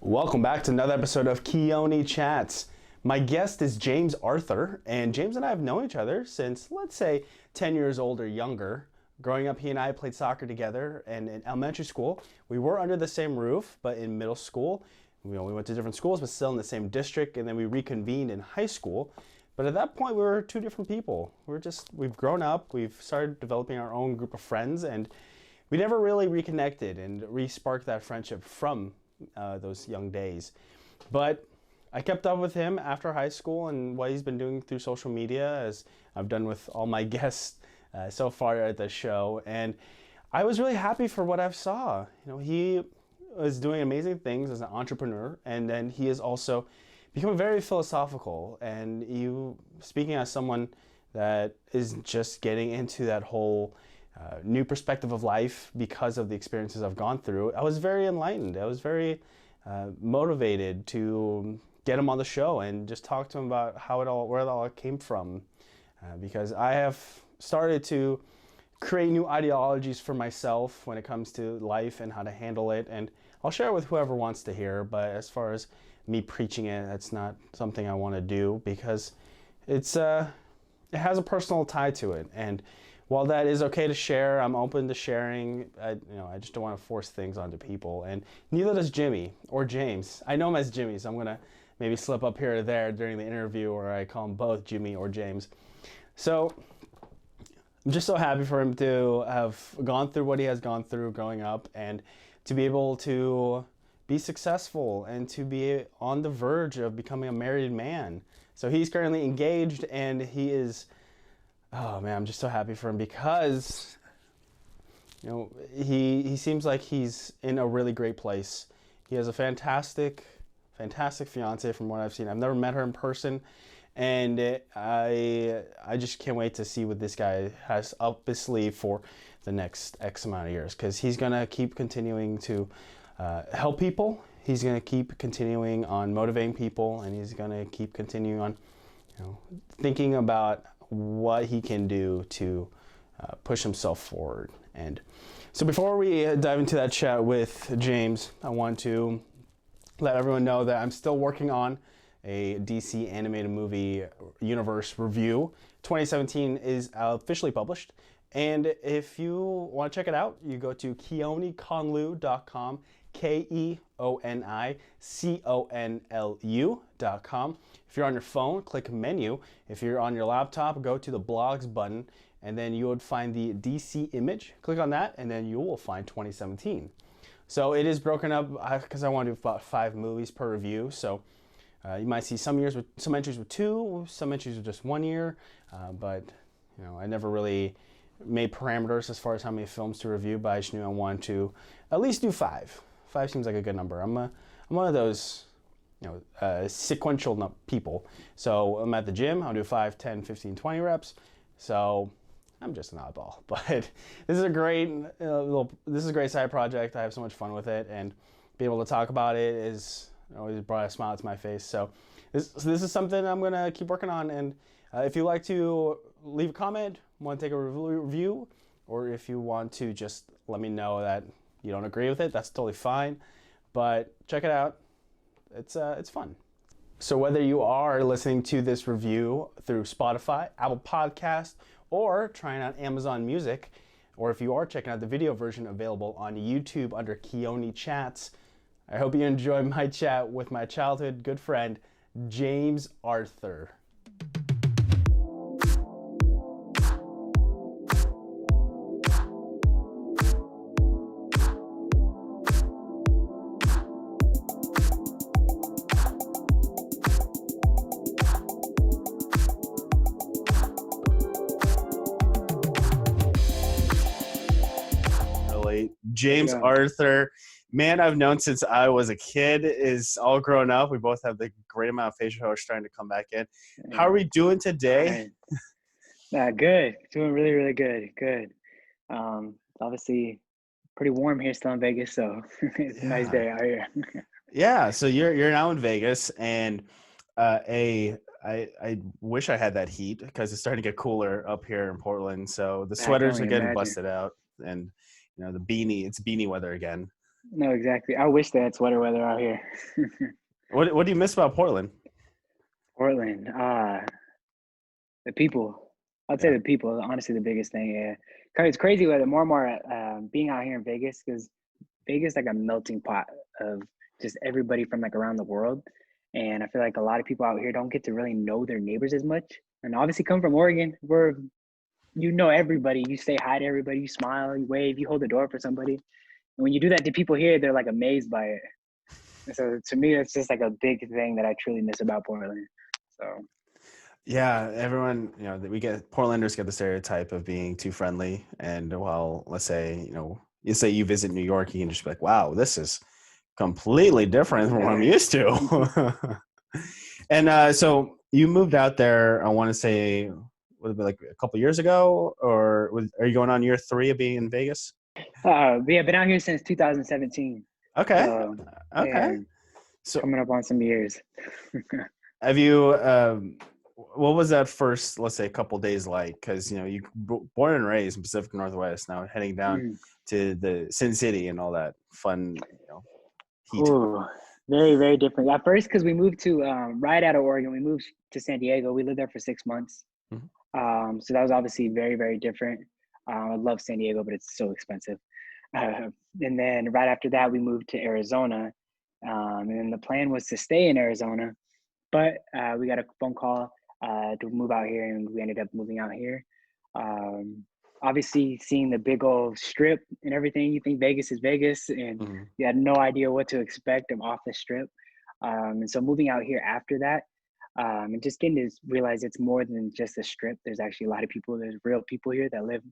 Welcome back to another episode of Keoni Chats. My guest is James Arthur, and James and I have known each other since, let's say, 10 years old or younger. Growing up, he and I played soccer together, and in elementary school, we were under the same roof, but in middle school, we went to different schools, but still in the same district, and then we reconvened in high school. But at that point, we were two different people. We've grown up, we've started developing our own group of friends, and we never really reconnected and re-sparked that friendship from those young days. But I kept up with him after high school and what he's been doing through social media, as I've done with all my guests so far at the show. And I was really happy for what I saw. He was doing amazing things as an entrepreneur, and then he is also becoming very philosophical. And you, speaking as someone that is just getting into that whole new perspective of life because of the experiences I've gone through, I was very enlightened. I was very motivated to get him on the show and just talk to him about where it all came from, because I have started to create new ideologies for myself when it comes to life and how to handle it, and I'll share it with whoever wants to hear. But as far as me preaching it, that's not something I want to do, because it has a personal tie to it. And while that is okay to share, I'm open to sharing. I just don't want to force things onto people, and neither does Jimmy or James. I know him as Jimmy, so I'm gonna maybe slip up here or there during the interview, or I call him both Jimmy or James. So I'm just so happy for him to have gone through what he has gone through growing up, and to be able to be successful and to be on the verge of becoming a married man. So he's currently engaged, and he is. Oh man, I'm just so happy for him, because he seems like he's in a really great place. He has a fantastic fiance from what I've seen. I've never met her in person, and I just can't wait to see what this guy has up his sleeve for the next X amount of years, because he's gonna keep continuing to help people. He's gonna keep continuing on motivating people, and he's gonna keep continuing on thinking about what he can do to push himself forward. And so before we dive into that chat with James, I want to let everyone know that I'm still working on a DC animated movie universe review. 2017 is officially published, and if you want to check it out, you go to keoniconlu.com, keoniconlu.com. If you're on your phone, click menu. If you're on your laptop, go to the blogs button, and then you would find the DC image. Click on that, and then you will find 2017. So it is broken up because I want to do about 5 movies per review. So you might see some entries with 2, some entries with just 1 year, but I never really made parameters as far as how many films to review, but I just knew I wanted to at least do 5. 5 seems like a good number. I'm one of those sequential people. So I'm at the gym, I'll do 5, 10, 15, 20 reps. So I'm just an oddball, but this is a great side project. I have so much fun with it, and being able to talk about it is always brought a smile to my face. So this is something I'm gonna keep working on. And if you like to leave a comment, want to take a review, or if you want to just let me know that you don't agree with it, that's totally fine. But check it out. It's fun. So whether you are listening to this review through Spotify, Apple Podcast, or trying out Amazon Music, or if you are checking out the video version available on YouTube under Keoni Chats, I hope you enjoy my chat with my childhood good friend, James Arthur. James Arthur, man I've known since I was a kid, is all grown up. We both have the great amount of facial hair starting to come back in. How are we doing today? Good. Doing really, really good. Good. Obviously pretty warm here still in Vegas, so it's a nice day out here. Yeah, so you're now in Vegas, and I wish I had that heat, because it's starting to get cooler up here in Portland. So the sweaters are getting busted out, and the beanie, it's beanie weather again. No, exactly. I wish they had sweater weather out here. What do you miss about Portland? Portland, the people. I'd say Yeah. the people. Honestly, the biggest thing. Yeah, 'cause it's crazy with more and more being out here in Vegas because Vegas is like a melting pot of just everybody from like around the world, and I feel like a lot of people out here don't get to really know their neighbors as much. And obviously, come from Oregon, where you know everybody. You say hi to everybody. You smile. You wave. You hold the door for somebody. And when you do that to people here, they're like amazed by it. And so to me, it's just like a big thing that I truly miss about Portland. So Yeah, everyone, we get Portlanders get the stereotype of being too friendly. And while, let's say, you say you visit New York, you can just be like, wow, this is completely different from what I'm used to. And so you moved out there, I want to say, would it be like a couple years ago, or are you going on year 3 of being in Vegas? yeah, been out here since 2017. Okay. So Okay. yeah, So coming up on some years. have you, what was that first, let's say, couple days like? Because, you born and raised in Pacific Northwest, now heading down Mm. to the Sin City and all that fun, heat. Ooh, very, very different. At first, because we moved to right out of Oregon, we moved to San Diego. We lived there for 6 months. Mhm. So that was obviously very, very different. I love San Diego, but it's so expensive. And then right after that, we moved to Arizona. And the plan was to stay in Arizona, but we got a phone call to move out here, and we ended up moving out here. Um, Obviously, seeing the big old strip and everything, you think Vegas is Vegas, and Mhm. you had no idea what to expect of off the strip. And so moving out here after that, and just getting to realize it's more than just a strip. There's actually a lot of people. There's real people here that live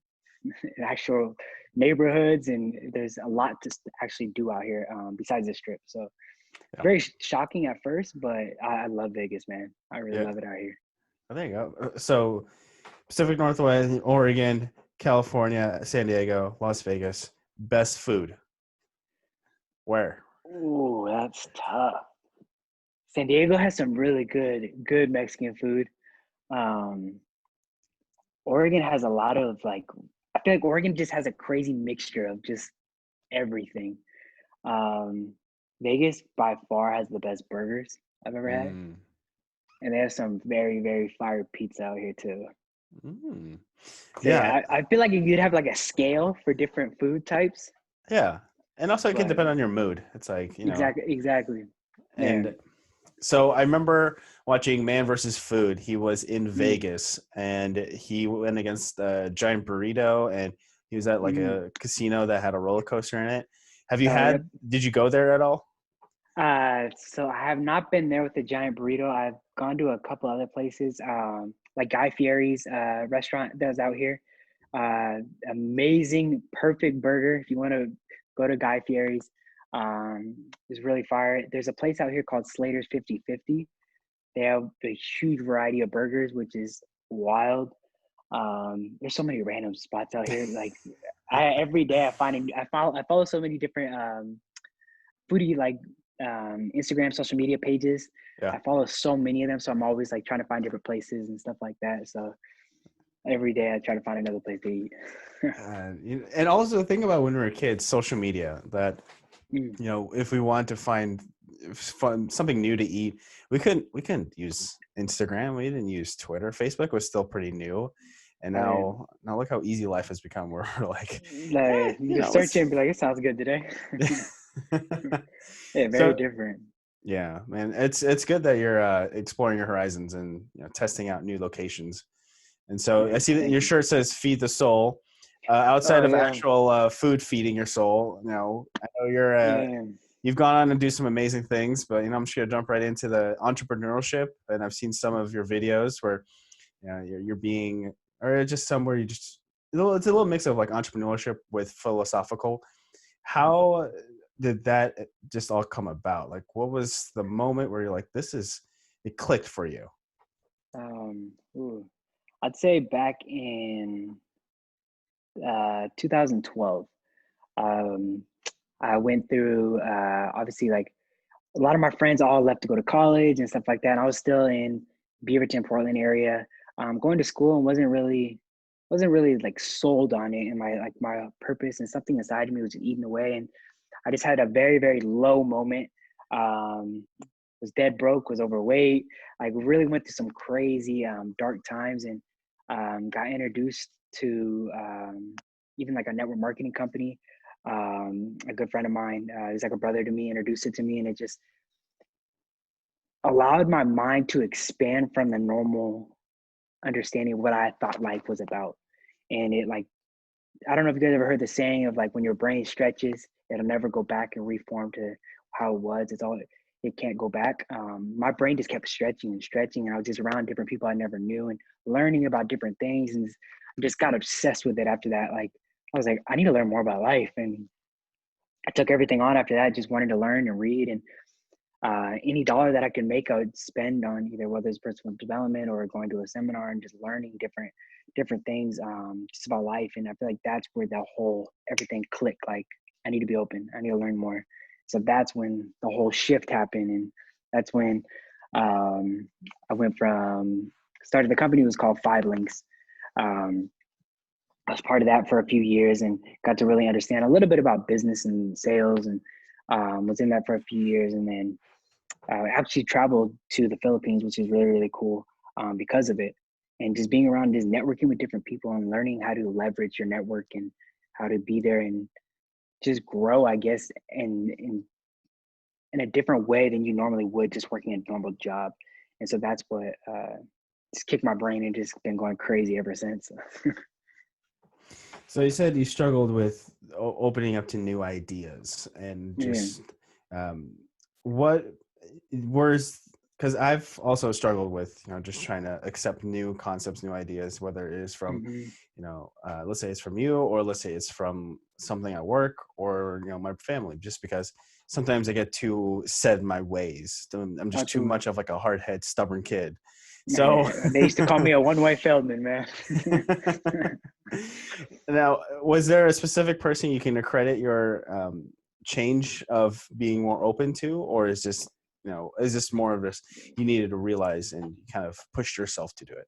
in actual neighborhoods, and there's a lot to actually do out here besides the strip. So Yeah. very shocking at first, but I love Vegas, man. I really Yeah. love it out here. There you go. So Pacific Northwest, Oregon, California, San Diego, Las Vegas. Best food. Where? Ooh, that's tough. San Diego has some really good Mexican food. Um, Oregon has a lot of like, I feel like Oregon just has a crazy mixture of just everything. Um, Vegas by far has the best burgers I've ever had, Mm. and they have some very very fire pizza out here too. Mm. So Yeah. yeah, I feel like you'd have like a scale for different food types, Yeah. And also it can but depend on your mood. It's like, exactly. Yeah. and so I remember watching Man versus Food. He was in Mm, Vegas and he went against a giant burrito and he was at like mm. a casino that had a roller coaster in it. Oh, yep. Did you go there at all? So I have not been there with the giant burrito. I've gone to a couple other places, like Guy Fieri's restaurant that's out here. Uh, Amazing, perfect burger. If you want to go to Guy Fieri's, it's really fire. There's a place out here called Slater's 50/50. They have a huge variety of burgers, which is wild. There's so many random spots out here. Like every day I find I follow so many different foodie like Instagram, social media pages. Yeah. I follow so many of them, so I'm always like trying to find different places and stuff like that. So every day I try to find another place to eat. And also think about when we were kids, social media, that Mm, if we want to find something new to eat, we couldn't use Instagram, we didn't use Twitter, Facebook was still pretty new, and oh yeah, now look how easy life has become, where we're like, like just search it let's and be like, it sounds good today. Yeah, very so different. yeah, man, it's good that you're exploring your horizons and testing out new locations. And so I Yeah, see that thank your you. shirt says "Feed the Soul." Oh Outside of yeah, actual food feeding your soul, I know yeah. you've gone on and do some amazing things, but I'm just gonna jump right into the entrepreneurship. And I've seen some of your videos where you're being, or just somewhere you just it's a little mix of like entrepreneurship with philosophical. How did that just all come about? Like, what was the moment where you're like, it clicked for you? Ooh. I'd say back in 2012. Um, I went through obviously like a lot of my friends all left to go to college and stuff like that. And I was still in Beaverton, Portland area, going to school and wasn't really like sold on it and my purpose and something inside of me was eating away. And I just had a very, very low moment. Um, was dead broke, was overweight. Like really went through some crazy dark times, and got introduced to even like a network marketing company. A good friend of mine, he's like a brother to me, introduced it to me, and it just allowed my mind to expand from the normal understanding of what I thought life was about. And it like, I don't know if you guys ever heard the saying of like when your brain stretches, it'll never go back and reform to how it was. It can't go back. My brain just kept stretching and stretching, and I was just around different people I never knew and learning about different things, and I just got obsessed with it after that. Like I was like, I need to learn more about life, and I took everything on after that. Just wanted to learn and read, and any dollar that I could make, I would spend on either whether it's personal development or going to a seminar and just learning different things just about life. And I feel like that's where the whole everything clicked. Like I need to be open. I need to learn more. So that's when the whole shift happened, and that's when I went from started the company was called Five Links. Um, I was part of that for a few years and got to really understand a little bit about business and sales, and was in that for a few years, and then actually traveled to the Philippines, which is really, really cool because of it. And just being around, just networking with different people and learning how to leverage your network and how to be there and just grow, I guess, in a different way than you normally would just working a normal job. And so that's what just kicked my brain and just been going crazy ever since. So you said you struggled with opening up to new ideas and Yeah. just what where's because I've also struggled with just trying to accept new concepts, new ideas, whether it is from Mm-hmm. let's say it's from you, or let's say it's from something at work, or my family, just because sometimes I get too set in my ways. I'm just too Absolutely. much of like a hard head, stubborn kid. So Man, they used to call me a one-way Feldman, man. now, was there a specific person you can accredit your change of being more open to, or is this more of this you needed to realize and you kind of pushed yourself to do it?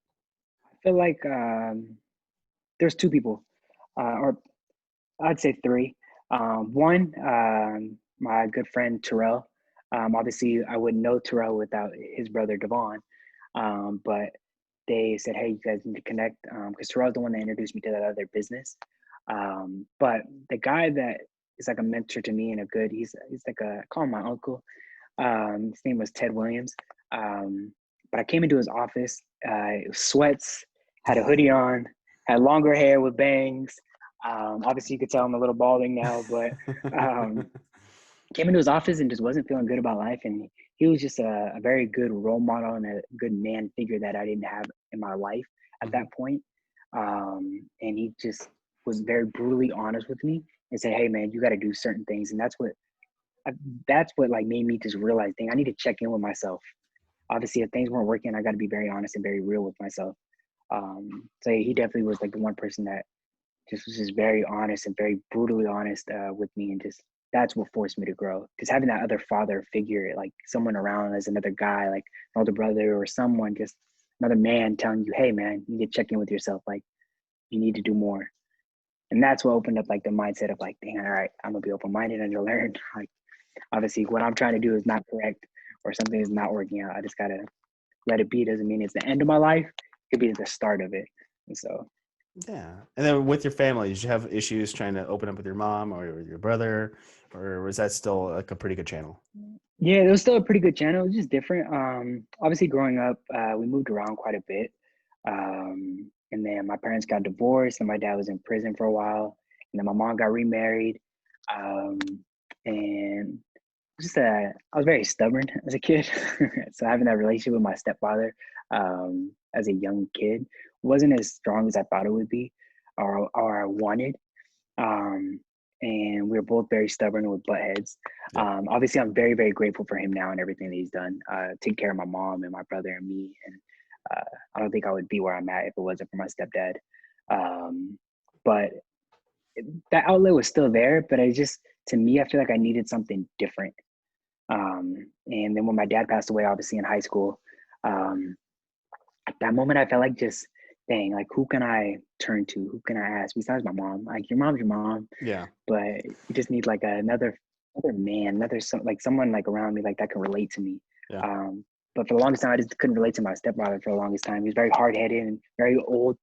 I feel like there's two people, or I'd say three. One, my good friend Terrell. Obviously, I wouldn't know Terrell without his brother Devon. But they said, "Hey, you guys need to connect," because Terrell's the one that introduced me to that other business. But the guy that is like a mentor to me and a good, he's like a I call him my uncle. His name was Ted Williams. But I came into his office, sweats, had a hoodie on, had longer hair with bangs. Obviously, you could tell I'm a little balding now, but um, came into his office and just wasn't feeling good about life. And he was just a very good role model and a good man figure that I didn't have in my life at Hmm. that point. And he just was very brutally honest with me and said, "Hey, man, you got to do certain things." And I, that's what like made me just realize, dang, I need to check in with myself. Obviously, if things weren't working, I got to be very honest and very real with myself. So he definitely was like the one person that just was just very honest and very brutally honest with me, and just that's what forced me to grow. Because having that other father figure, like someone around as another guy, like an older brother or someone, just another man telling you, "Hey, man, you need to check in with yourself. Like you need to do more." And that's what opened up like the mindset of like, dang, all right, I'm gonna be open minded and to learn. Like obviously, what I'm trying to do is not correct, or something is not working out. I just gotta let it be. Doesn't mean it's the end of my life. It could be the start of it. And so Yeah. And then with your family, did you have issues trying to open up with your mom or your brother, or was that still like a pretty good channel? yeah, it was still a pretty good channel. It was just different. Obviously, growing up, we moved around quite a bit. And then my parents got divorced, and my dad was in prison for a while. And then my mom got remarried. Um, and just I was very stubborn as a kid. So having that relationship with my stepfather as a young kid wasn't as strong as I thought it would be, or I wanted. Um, and we were both very stubborn and with butt heads. Yeah. Obviously, I'm very, very grateful for him now and everything that he's done, taking care of my mom and my brother and me. And I don't think I would be where I'm at if it wasn't for my stepdad. Um, but that outlet was still there, but I just, to me, I feel like I needed something different. And then when my dad passed away, obviously in high school, um, at that moment, I felt like just, dang, like who can I turn to? Who can I ask besides my mom? Like your mom's your mom, Yeah. but you just need like another another man, like someone like around me like that can relate to me. Yeah. Um, but for the longest time, I just couldn't relate to my stepfather for the longest time. He was very hard headed and very old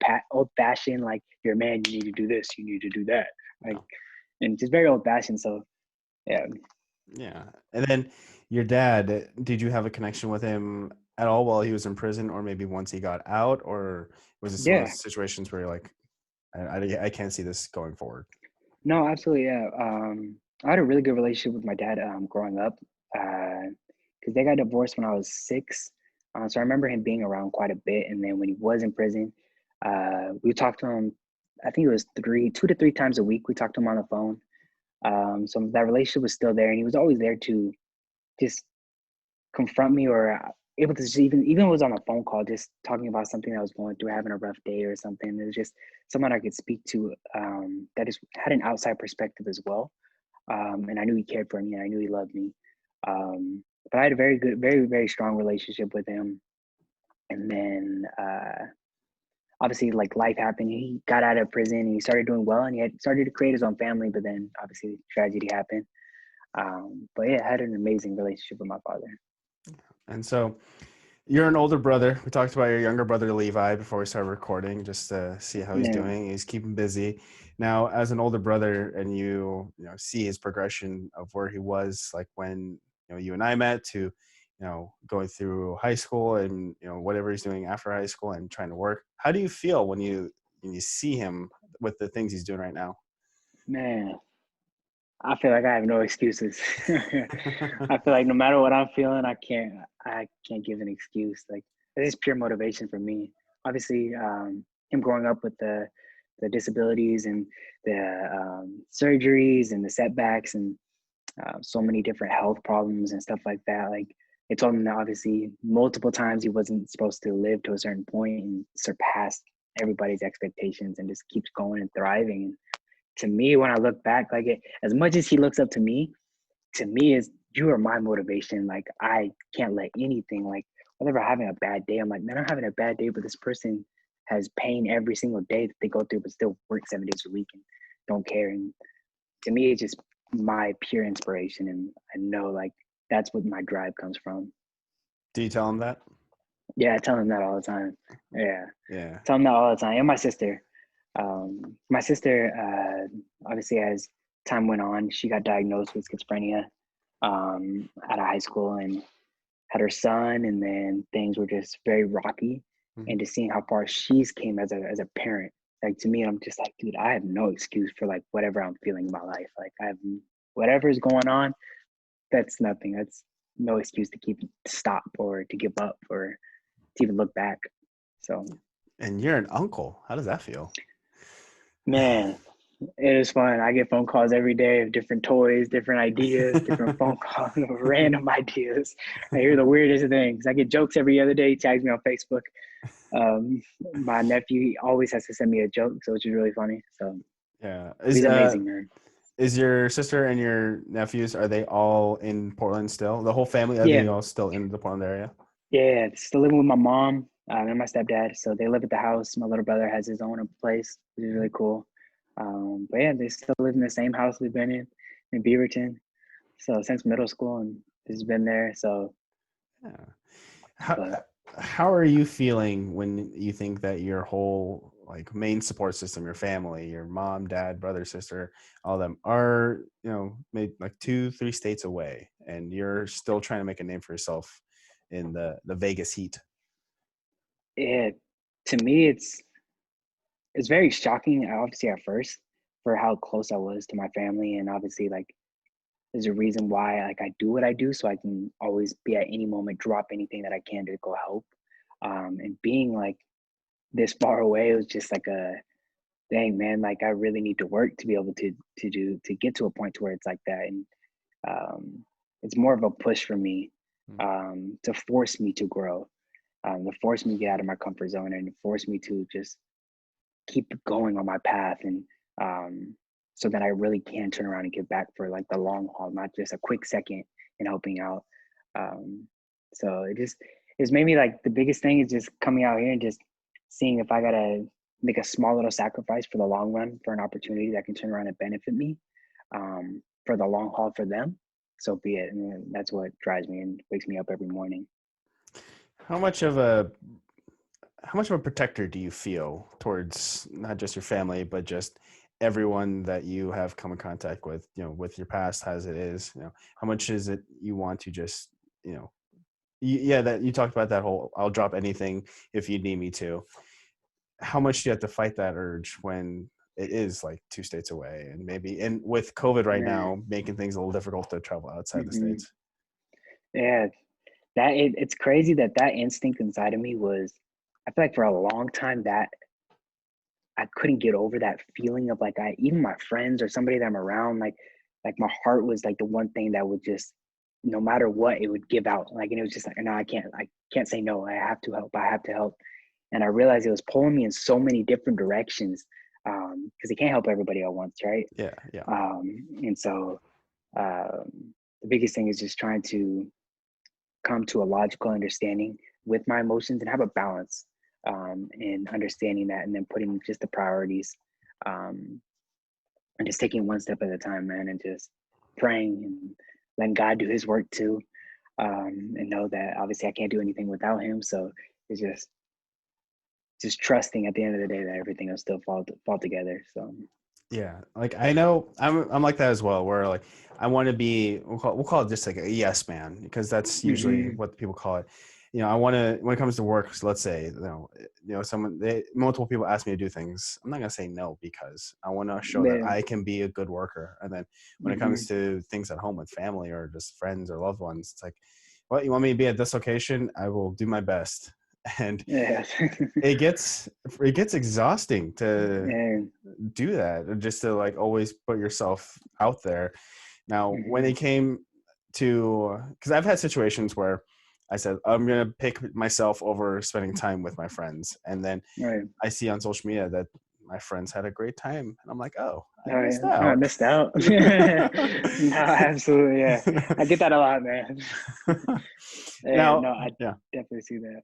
fashioned. Like, you're a man, you need to do this, you need to do that. Like, Yeah. and just very old fashioned. So yeah, Yeah. And then your dad, did you have a connection with him at all while he was in prison, or maybe once he got out, or was this one of yeah, those situations where you're like, I can't see this going forward? no, absolutely, yeah. I had a really good relationship with my dad growing up because they got divorced when I was 6. So I remember him being around quite a bit. And then when he was in prison, we talked to him. I think it was 2 to 3 times a week. We talked to him on the phone. So that relationship was still there, and he was always there to just confront me or able to just even if it was on a phone call, just talking about something I was going through, having a rough day or something. It was just someone I could speak to that just had an outside perspective as well. And I knew he cared for me, and I knew he loved me. But I had a very good, very, very strong relationship with him. And then obviously, like, life happened. He got out of prison and he started doing well, and he had started to create his own family. But then obviously tragedy happened. But yeah, I had an amazing relationship with my father. And so you're an older brother. We talked about your younger brother Levi before we started recording, just to see how he's Yeah, doing. He's keeping busy. Now, as an older brother, and you know see his progression of where he was, like when you and I met, to going through high school, and whatever he's doing after high school and trying to work. How do you feel when you see him with the things he's doing right now? man, I feel like I have no excuses. I feel like no matter what I'm feeling, I can't give an excuse. Like, this is pure motivation for me. Obviously, him growing up with the disabilities and the surgeries and the setbacks and so many different health problems and stuff like that. Like, it told him that obviously multiple times he wasn't supposed to live to a certain point and surpassed everybody's expectations and just keeps going and thriving. To me, when I look back, like, as much as he looks up to me is, you are my motivation. Like, I can't let anything, like, whenever I'm having a bad day, I'm like, man, I'm having a bad day, but this person has pain every single day that they go through, but still work 7 days a week and don't care. And to me, it's just my pure inspiration, and I know, like, that's what my drive comes from. Do you tell him that? Yeah, I tell him that all the time. Yeah, Yeah. tell him that all the time. And my sister. My sister, obviously, as time went on, she got diagnosed with schizophrenia out of high school and had her son, and then things were just very rocky. Mhm. And just seeing how far she's came as a parent, like, to me, I'm just like, dude, I have no excuse for, like, whatever I'm feeling in my life. Like, I have whatever is going on. That's nothing. That's no excuse to stop or to give up or to even look back. So, And you're an uncle. How does that feel? man, it is fun. I get phone calls every day of different toys, different ideas, different phone calls of random ideas. I hear the weirdest things. I get jokes every other day. He tags me on Facebook. Um, my nephew, he always has to send me a joke, so which is really funny. So Yeah. he's amazing, man. Is your sister and your nephews, are they all in Portland still? The whole family, are Yeah, they all still in the Portland area? yeah. Still living with my mom and my stepdad. So they live at the house. My little brother has his own place, which is really cool. But yeah, they still live in the same house we've been in Beaverton. So since middle school, and it's been there. So, Yeah. How but how are you feeling when you think that your whole like main support system, your family, your mom, dad, brother, sister, all of them are, maybe like 2, 3 states away, and you're still trying to make a name for yourself in the Vegas heat? it to me, it's very shocking. Obviously, at first, for how close I was to my family, and obviously, like, there's a reason why, like, I do what I do, so I can always be at any moment drop anything that I can to go help. And being like this far away, it was just like a dang, man. Like, I really need to work to be able to get to a point to where it's like that. And um, it's more of a push for me Mm. to force me to grow, to force me to get out of my comfort zone, and to force me to just keep going on my path. And um, so that I really can turn around and give back for, like, the long haul, not just a quick second in helping out. Um, so it's made me, like, the biggest thing is just coming out here and just seeing if I gotta make a small little sacrifice for the long run for an opportunity that can turn around and benefit me for the long haul for them. so be it. And that's what drives me and wakes me up every morning. How much of a how much of a protector do you feel towards not just your family, but just everyone that you have come in contact with, with your past as it is, how much is it you want to just, yeah, that you talked about that whole, I'll drop anything if you need me to. How much do you have to fight that urge when it is like 2 states away and maybe, and with COVID right Man. now, making things a little difficult to travel outside the Hmm. States? Yeah, it's crazy that instinct inside of me was. I feel like for a long time that I couldn't get over that feeling of like I even my friends or somebody that I'm around, like my heart was like the one thing that would just no matter what it would give out. Like and it was just like no, I can't say no. I have to help. I have to help. And I realized it was pulling me in so many different directions. Because it can't help everybody at once, right? Yeah. Yeah. And so the biggest thing is just trying to come to a logical understanding with my emotions and have a balance in understanding that and then putting just the priorities um, and just taking one step at a time, man, and just praying and letting God do his work too. And know that obviously I can't do anything without him. So it's just trusting at the end of the day that everything will still fall together. So Yeah, like I know I'm like that as well. Where like I want to be, we'll call it just like a yes man, because that's usually mm-hmm. what people call it. I want to, when it comes to work. So let's say multiple people ask me to do things. I'm not gonna say no because I want to show that Yeah. I can be a good worker. And then when it Mm-hmm. comes to things at home with family or just friends or loved ones, it's like, what, you want me to be at this location? I will do my best. And Yeah. it gets it gets exhausting to And do that, or just to like always put yourself out there. Now when mm-hmm. it came to, because I've had situations where I said I'm going to pick myself over spending time with my friends, and then Right. I see on social media that my friends had a great time and I'm like, oh, I Oh, yeah. missed Oh, I out. missed out. No, absolutely. Yeah. I get that a lot, man. Yeah, Now, no, I yeah, definitely see that.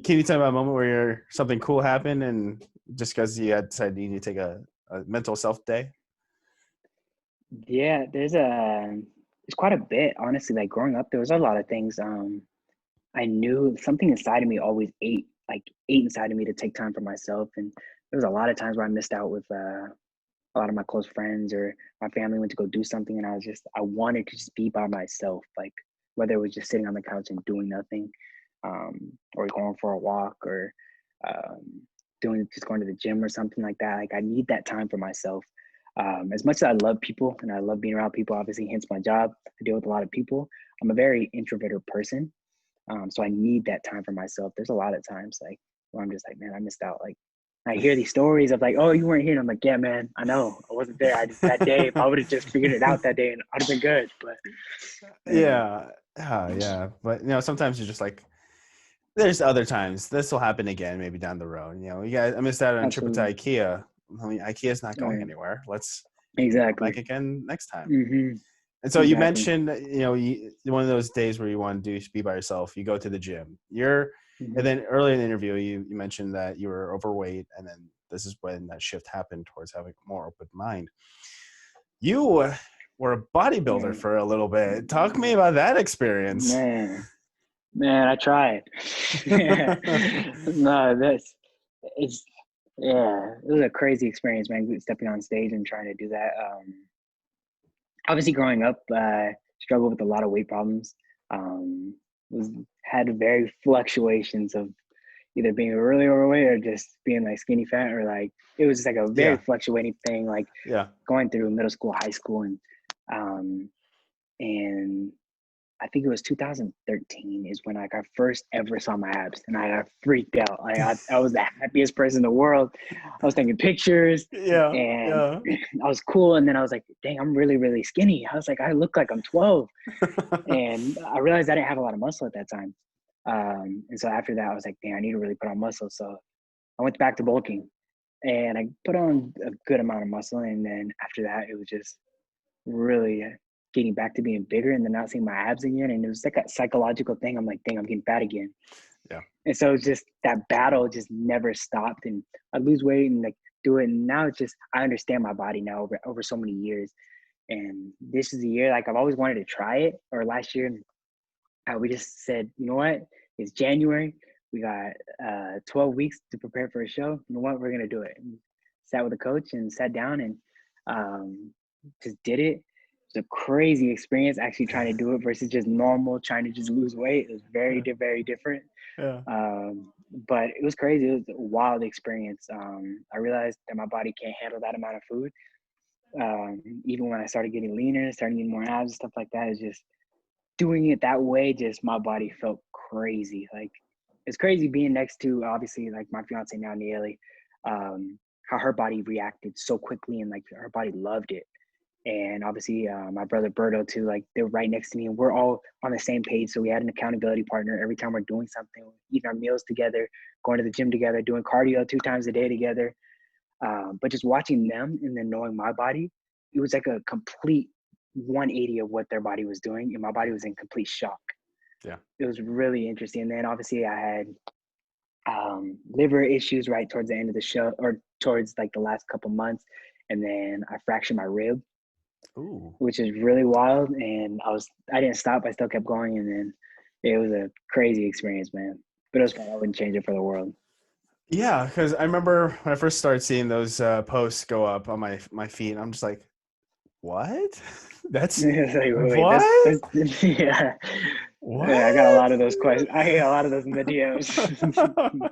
can you tell me about a moment where something cool happened and just because you had decided you need to take a mental self day? Yeah, there's quite a bit, honestly. Like growing up, there was a lot of things. I knew something inside of me always ate inside of me to take time for myself. And there was a lot of times where I missed out with a lot of my close friends or my family went to go do something and I wanted to just be by myself, like whether it was just sitting on the couch and doing nothing, or going for a walk or um, going to the gym or something like that. Like I need that time for myself. As much as I love people and I love being around people, obviously hence my job, I deal with a lot of people. I'm a very introverted person. So I need that time for myself. There's a lot of times like where I'm just like, man, I missed out. Like I hear these stories of like, oh, you weren't here. And I'm like, yeah, man, I know I wasn't there. I just that day, if I would have just figured it out that day, and I'd have been good. But yeah, Yeah. Yeah. But sometimes you're just like, there's other times this will happen again, maybe down the road. I missed out on a trip to absolutely. IKEA. I mean, IKEA's not Oh, going yeah. anywhere. Let's go back Exactly. again next time. Hmm. And so you Exactly. mentioned, one of those days where you want to be by yourself, you go to the gym. And Hmm. then earlier in the interview, you mentioned that you were overweight, and then this is when that shift happened towards having a more open mind. You were a bodybuilder Yeah. for a little bit. Talk to me about that experience. Man, man, I tried. No, it's yeah, it was a crazy experience, man. Stepping on stage and trying to do that. Obviously, growing up, struggled with a lot of weight problems. Um, was had very fluctuations of either being really overweight or just being like skinny fat or like it was just like a very Yeah. fluctuating thing. Like Yeah. going through middle school, high school, um, and I think it was 2013 is when like I first ever saw my abs and I got freaked out. I was the happiest person in the world. I was taking pictures Yeah. and Yeah. I was cool. And then I was like, dang, I'm really, really skinny. I was like, I look like I'm 12. And I realized I didn't have a lot of muscle at that time. And so after that, I was like, dang, I need to really put on muscle. So I went back to bulking and I put on a good amount of muscle. And then after that, it was just really getting back to being bigger and then not seeing my abs again. And it was like a psychological thing. I'm like, dang, I'm getting fat again. Yeah. And so it's just that battle just never stopped. And I lose weight and like do it. And now it's just I understand my body now over so many years. And this is the year, like I've always wanted to try it. Or last year, we just said, you know what? It's January. We got 12 weeks to prepare for a show. You know what? We're gonna do it. And sat with the coach and sat down and um, just did it. It's a crazy experience actually trying to do it versus just normal trying to just lose weight. It was very different. Yeah. But it was crazy. It was a wild experience. I realized that my body can't handle that amount of food. Even when I started getting leaner, starting getting more abs and stuff like that, it's just doing it that way. Just my body felt crazy. Like it's crazy being next to obviously like my fiance now, Neely, how her body reacted so quickly and like her body loved it. And obviously my brother Berto too, like they're right next to me and we're all on the same page. So we had an accountability partner every time we're doing something, eating our meals together, going to the gym together, doing cardio 2 times a day together. But just watching them and then knowing my body, it was like a complete 180 of what their body was doing. And my body was in complete shock. Yeah. It was really interesting. And then obviously I had liver issues right towards the end of the show or towards like the last couple months. And then I fractured my rib, Ooh. which is really wild. And I didn't stop. I still kept going. And then it was a crazy experience, man. But it was fun. I wouldn't change it for the world. Yeah, because I remember when I first started seeing those posts go up on my feed, and I'm just like, what? That's It's like, wait, what? that's yeah. Yeah, I got a What? lot of those questions. I get a lot of those in the DMs.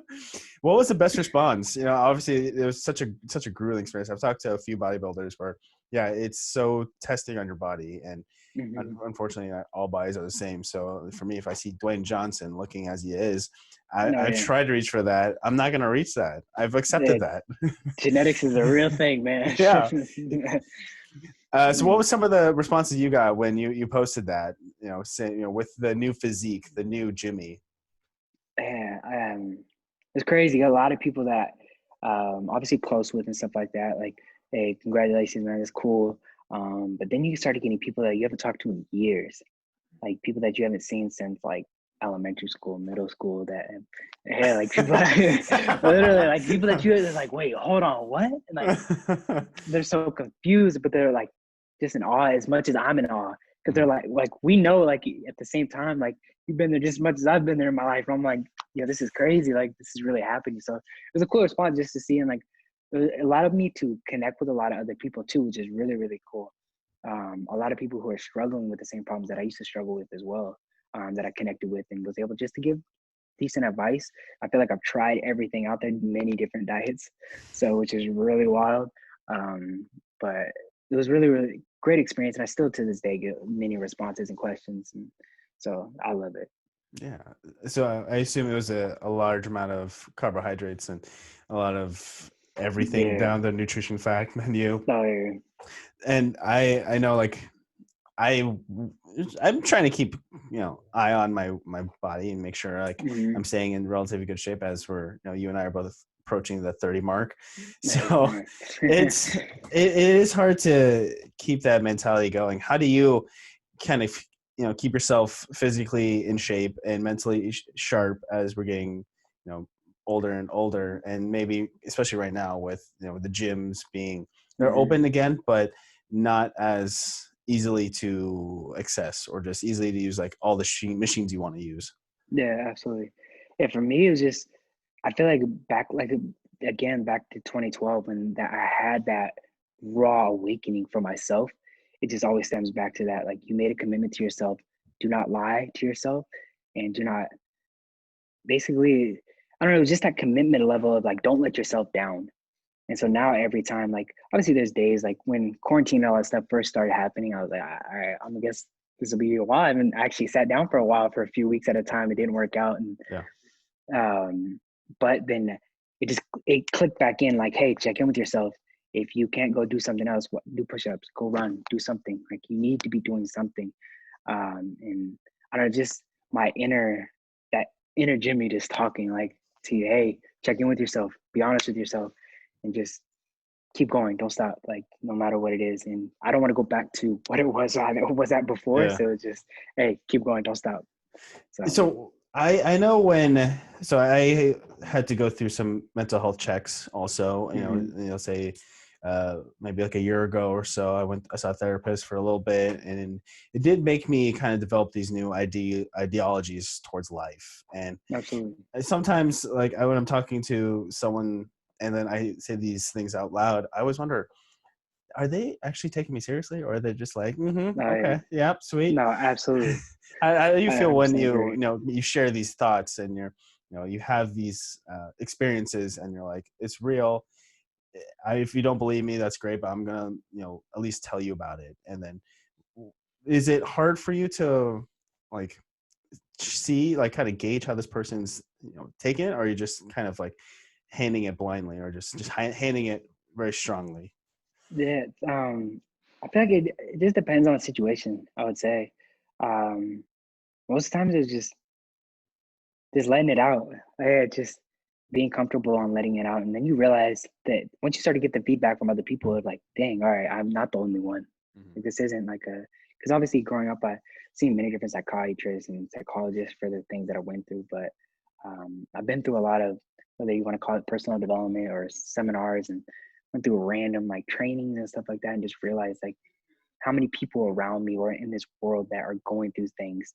What was the best response? You know, obviously it was such a grueling experience. I've talked to a few bodybuilders where, yeah, it's so testing on your body, and Mhm. unfortunately, not all bodies are the same. So for me, if I see Dwayne Johnson looking as he is, No, I yeah. try to reach for that. I'm not going to reach that. I've accepted The that. genetics is a real thing, man. Yeah. So what Mm. was some of the responses you got when you posted that? You know, say, you know, with the new physique, the new Jimmy. Yeah, it's crazy. A lot of people that obviously close with and stuff like that. Like, hey, congratulations, man. It's cool. But then you started getting people that you haven't talked to in years, like people that you haven't seen since like elementary school, middle school. That yeah, like people literally like people that you're like, wait, hold on, what? And like they're so confused, but they're like just in awe as much as I'm in awe because they're like we know like at the same time like you've been there just as much as I've been there in my life. And I'm like, yeah, this is crazy. Like this is really happening. So it was a cool response just to see and like it allowed me to connect with a lot of other people too, which is really cool. A lot of people who are struggling with the same problems that I used to struggle with as well, that I connected with and was able just to give decent advice. I feel like I've tried everything out there, many different diets, so which is really wild. But it was really great experience, and I still to this day get many responses and questions, and so I love it. Yeah. So I assume it was a large amount of carbohydrates and a lot of everything Yeah. down the nutrition fact menu. Oh, yeah. And I know like I I'm trying to keep, you know, eye on my body and make sure like Mm-hmm. I'm staying in relatively good shape as we're, you know, you and I are both approaching the 30 mark. So Yeah. it is hard to keep that mentality going. How do you kind of, you know, keep yourself physically in shape and mentally sharp as we're getting, you know, older and older, and maybe especially right now with, you know, the gyms being, they're Mm-hmm. open again but not as easily to access or just easily to use like all the machines you want to use. Yeah, absolutely. Yeah, for me, it was just I feel like back like again back to 2012 when that I had that raw awakening for myself. It just always stems back to that. Like you made a commitment to yourself. Do not lie to yourself, and do not basically. I don't know. Just that commitment level of like, don't let yourself down. And so now every time, like obviously there's days like when quarantine and all that stuff first started happening, I was like, all right, I'm gonna guess this will be a while. I haven't actually sat down for a while for a few weeks at a time. It didn't work out, and Yeah. um, but then it clicked back in like, hey, check in with yourself. If you can't go do something else, do push-ups, go run, do something. Like you need to be doing something. And I don't know, just my that inner Jimmy just talking like to you, hey, check in with yourself, be honest with yourself, and just keep going, don't stop. Like no matter what it is. And I don't want to go back to what it was I was at before. Yeah. So it's just, hey, keep going, don't stop. So So I know when, so I had to go through some mental health checks also, mm-hmm. say maybe like a year ago or so. I saw a therapist for a little bit, and it did make me kind of develop these new ideologies towards life. And Absolutely. sometimes, like when I'm talking to someone and then I say these things out loud, I always wonder, are they actually taking me seriously, or are they just like, Oh yeah. okay, yep, sweet? No, absolutely. How do you I feel when 100% agree. you share these thoughts and you have these experiences and you're like, it's real. If you don't believe me, that's great, but I'm gonna at least tell you about it. And then, is it hard for you to like see, like, kind of gauge how this person's taking it, or are you just kind of like handing it blindly, or just handing it very strongly? Yeah. I feel like it just depends on the situation, I would say. Um, Most times it's just letting it out. Yeah, just being comfortable on letting it out. And then you realize that once you start to get the feedback from other people, it's like, dang, all right, I'm not the only one. Mhm. Like, this isn't like because obviously growing up, I've seen many different psychiatrists and psychologists for the things that I went through. But I've been through a lot of, whether you want to call it personal development or seminars, and went through random like trainings and stuff like that, and just realized like how many people around me or in this world that are going through things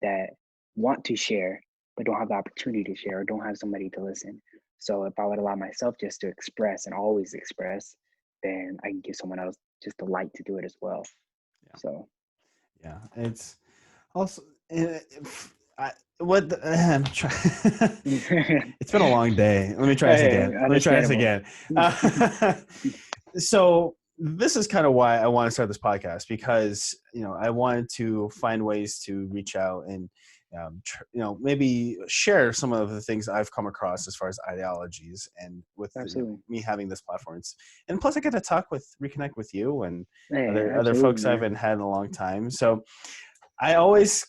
that want to share but don't have the opportunity to share or don't have somebody to listen. So if I would allow myself just to express and always express, then I can give someone else just the light to do it as well. Yeah, So yeah. It's also, I, what the, it's been a long day. Let me try this hey, again. Let me try this understandable. again. So this is kind of why I want to start this podcast, because I wanted to find ways to reach out and maybe share some of the things I've come across as far as ideologies, and with Absolutely. me having this platform. And plus I get to reconnect with you and Hey, other absolutely, folks I man. haven't had in a long time. So I always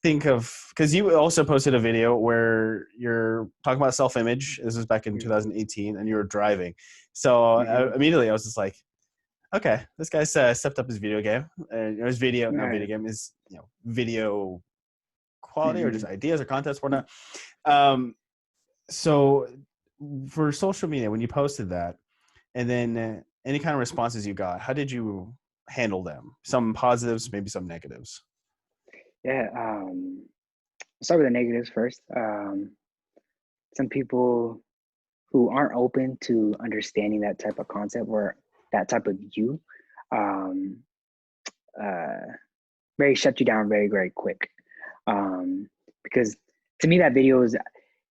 think of, because you also posted a video where you're talking about self-image. This was back in Mm-hmm. 2018, and you were driving. So Mm-hmm. immediately I was just like, okay, this guy's stepped up his video game, and his video, not video Right. game, his video quality, or Mm-hmm. just ideas or contests, whatnot. Um, so for social media, when you posted that, and then any kind of responses you got, how did you handle them? Some positives, maybe some negatives. Yeah. I'll start with the negatives first. Some people who aren't open to understanding that type of concept or that type of you, um, uh, very shut you down very, very quick. Because to me, that video was, it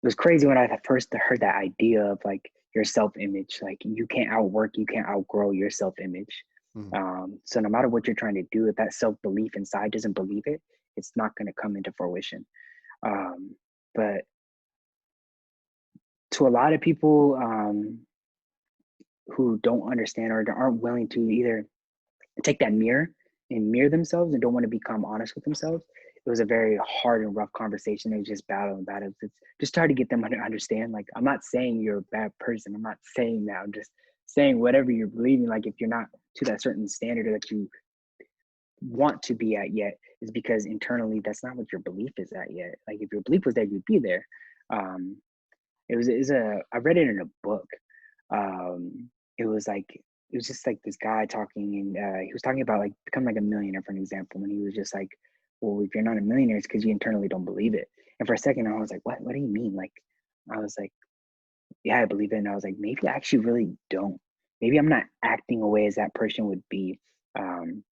was crazy when I first heard that idea of like your self image. Like you can't outwork, you can't outgrow your self image. Mhm. So no matter what you're trying to do, if that self belief inside doesn't believe it, it's not going to come into fruition. But to a lot of people who don't understand or aren't willing to either take that mirror and mirror themselves and don't want to become honest with themselves, it was a very hard and rough conversation. It was just battle and battle. It's just try to get them to understand. Like, I'm not saying you're a bad person. I'm not saying that. I'm just saying whatever you're believing. Like, if you're not to that certain standard that you want to be at yet, is because internally that's not what your belief is at yet. Like, if your belief was there, you'd be there. Um, I read it in a book. It was like it was just like this guy talking, and he was talking about like becoming like a millionaire for an example, and he was just like, well, if you're not a millionaire, it's because you internally don't believe it. And for a second I was like, what do you mean? Like, I was like, yeah, I believe it. And I was like, maybe I actually really don't. Maybe I'm not acting away as that person would be. um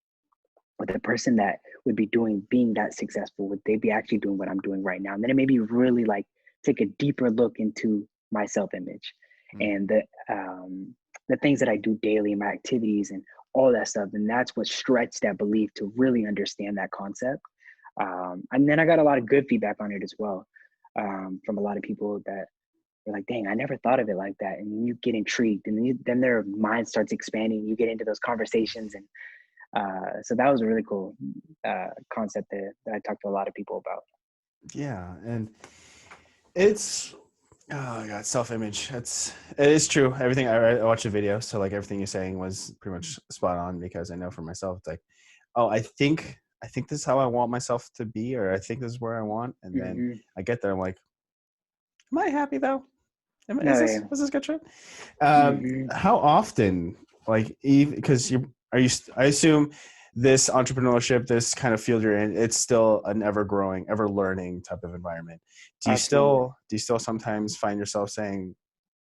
with the person that would be being that successful, would they be actually doing what I'm doing right now? And then it made me really like take a deeper look into my self-image Mhm. and the things that I do daily, my activities and all that stuff. And that's what stretched that belief to really understand that concept. And then I got a lot of good feedback on it as well, from a lot of people that were like, dang, I never thought of it like that. And you get intrigued, and then their mind starts expanding. You get into those conversations, and so that was a really cool concept that I talked to a lot of people about. Yeah, and it's, oh god, self-image. It is true. Everything I watched the video, so like everything you're saying was pretty much spot on, because I know for myself, it's like, oh, I think this is how I want myself to be, or I think this is where I want, and then Mm-hmm. I get there, I'm like, am I happy though? No, yeah. Is this good trip? Mm-hmm. How often Like, because I assume this entrepreneurship, this kind of field you're in, it's still an ever growing, ever learning type of environment. Absolutely. Do you still sometimes find yourself saying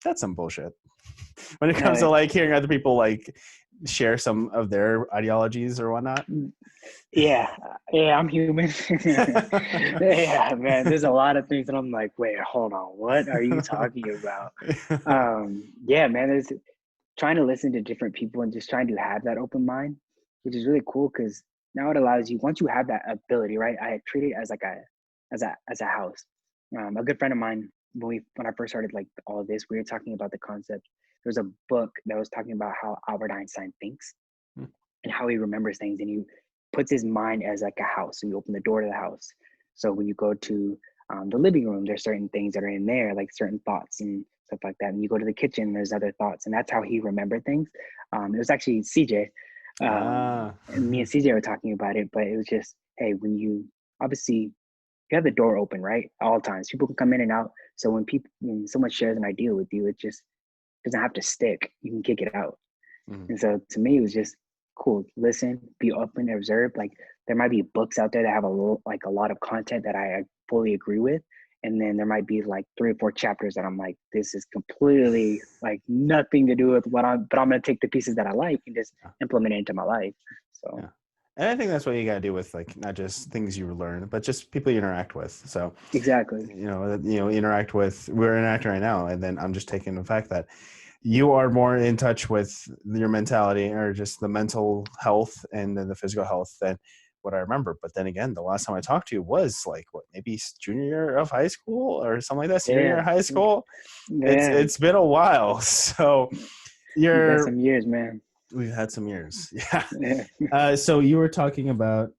that's some bullshit when it No, comes to like hearing other people like share some of their ideologies or whatnot? yeah, yeah, I'm human. Yeah, man, there's a lot of things that I'm like, wait, hold on, what are you talking about? Yeah, man, there's trying to listen to different people and just trying to have that open mind, which is really cool because now it allows you, once you have that ability, right? I treat it as like as a house. A good friend of mine, when I first started like all of this, we were talking about the concept. There was a book that was talking about how Albert Einstein thinks and how he remembers things, and he puts his mind as like a house. So you open the door to the house. So when you go to the living room, there's certain things that are in there, like certain thoughts and stuff like that. And you go to the kitchen, there's other thoughts, and that's how he remembered things. It was actually CJ, Ah. and me and CJ were talking about it, but it was just, hey, when you obviously you have the door open, right, all times, people can come in and out. So when someone shares an idea with you, it just doesn't have to stick. You can kick it out. Mhm. And so to me, it was just cool. Listen, be open, observe. Like there might be books out there that have like a lot of content that I fully agree with, and then there might be like 3 or 4 chapters that I'm like, this is completely like nothing to do with what but I'm gonna take the pieces that I like and just Yeah. implement it into my life. So Yeah. And I think that's what you got to do with like not just things you learn, but just people you interact with. So, exactly. interact with, we're interacting right now. And then I'm just taking the fact that you are more in touch with your mentality or just the mental health and then the physical health than what I remember. But then again, the last time I talked to you was like what, maybe junior year of high school or something like that, senior year Yeah. of high school. Yeah. It's been a while. So You've had you're some years, man. we've had some years. Yeah. Yeah. So you were talking about,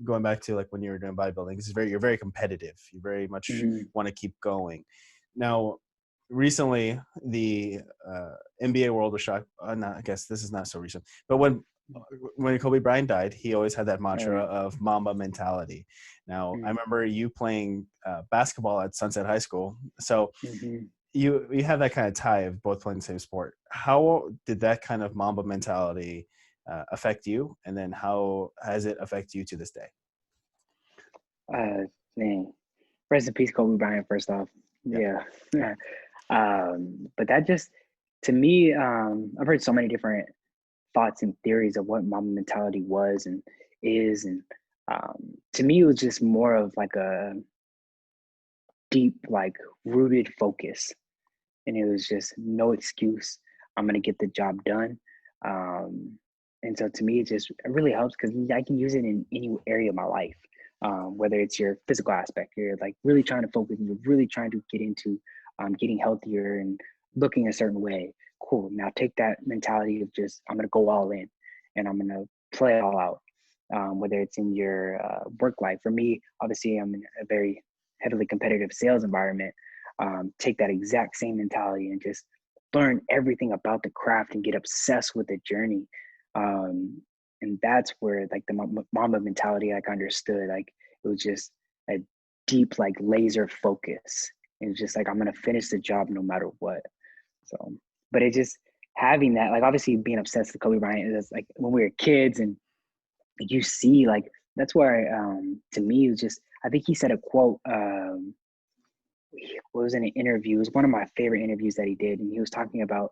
going back to like when you were doing bodybuilding, you're very competitive. You very much Mhm. want to keep going. Now, recently, the NBA world was shocked. I guess this is not so recent, but when Kobe Bryant died, he always had that Oh mantra yeah. of Mamba mentality. Now, I Mhm. remember you playing basketball at Sunset High School, so Mhm. you have that kind of tie of both playing the same sport. How did that kind of Mamba mentality affect you, and then how has it affect you to this day? Uh, man, rest in peace, Kobe Bryant. First off, Yeah. yeah. But that just to me, I've heard so many different thoughts and theories of what Mamba mentality was and is, and to me, it was just more of like a deep, like rooted focus, and it was just no excuse. I'm gonna get the job done. Um, and so to me, it really helps because I can use it in any area of my life. Whether it's your physical aspect, you're like really trying to focus, and you're really trying to get into getting healthier and looking a certain way. Cool. Now take that mentality of just I'm gonna go all in, and I'm gonna play it all out. Whether it's in your work life. For me, obviously, I'm in a very heavily competitive sales environment. Take that exact same mentality and just learn everything about the craft and get obsessed with the journey. And that's where like the Mamba mentality, like understood, like it was just a deep, like laser focus. It was just like, I'm going to finish the job no matter what. So, but it just having that, like obviously being obsessed with Kobe Bryant is like when we were kids and you see like, that's where to me it was just, I think he said a quote, was in an interview. It was one of my favorite interviews that he did, and he was talking about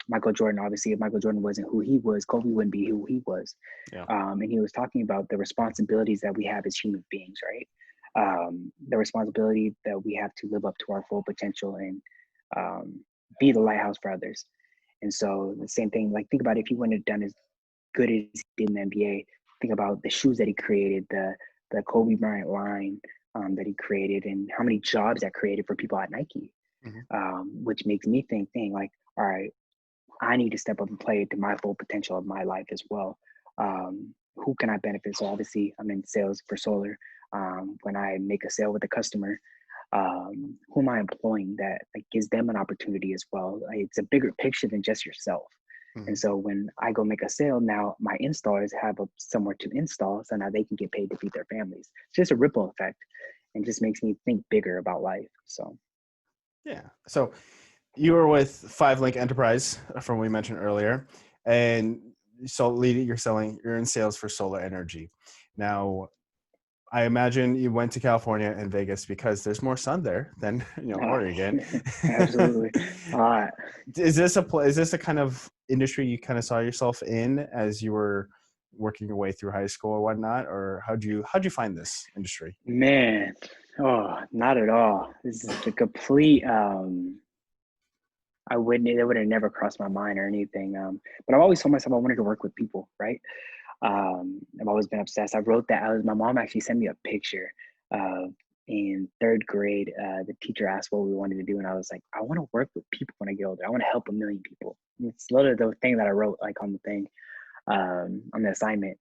Michael Jordan. Obviously, if Michael Jordan wasn't who he was, Kobe wouldn't be who he was. Yeah. And he was talking about the responsibilities that we have as human beings, right? The responsibility that we have to live up to our full potential and be the lighthouse for others. And so the same thing, like think about if he wouldn't have done as good as he did in the NBA. Think about the shoes that he created, the Kobe Bryant line that he created, and how many jobs that created for people at Nike. Mhm. Which makes me think like, all right, I need to step up and play to my full potential of my life as well. Who can I benefit? So obviously, I'm in sales for solar. When I make a sale with a customer, who am I employing that like gives them an opportunity as well? Like, it's a bigger picture than just yourself. And Mhm. so when I go make a sale, now my installers have somewhere to install, so now they can get paid to feed their families. It's just a ripple effect, and just makes me think bigger about life. So Yeah. So you were with Five Link Enterprise from what we mentioned earlier, and so leading, you're in sales for solar energy. Now, I imagine you went to California and Vegas because there's more sun there than Oh, Oregon. absolutely. Uh, Is this a kind of industry you kind of saw yourself in as you were working your way through high school or whatnot, or how'd you find this industry? Man, oh, not at all. This is the complete. I wouldn't. It would have never crossed my mind or anything. But I've always told myself I wanted to work with people, right? I've always been obsessed. I wrote that. My mom actually sent me a picture of in third grade. The teacher asked what we wanted to do, and I was like, I want to work with people when I get older. I want to help a million people. It's literally the thing that I wrote like on the thing, on the assignment.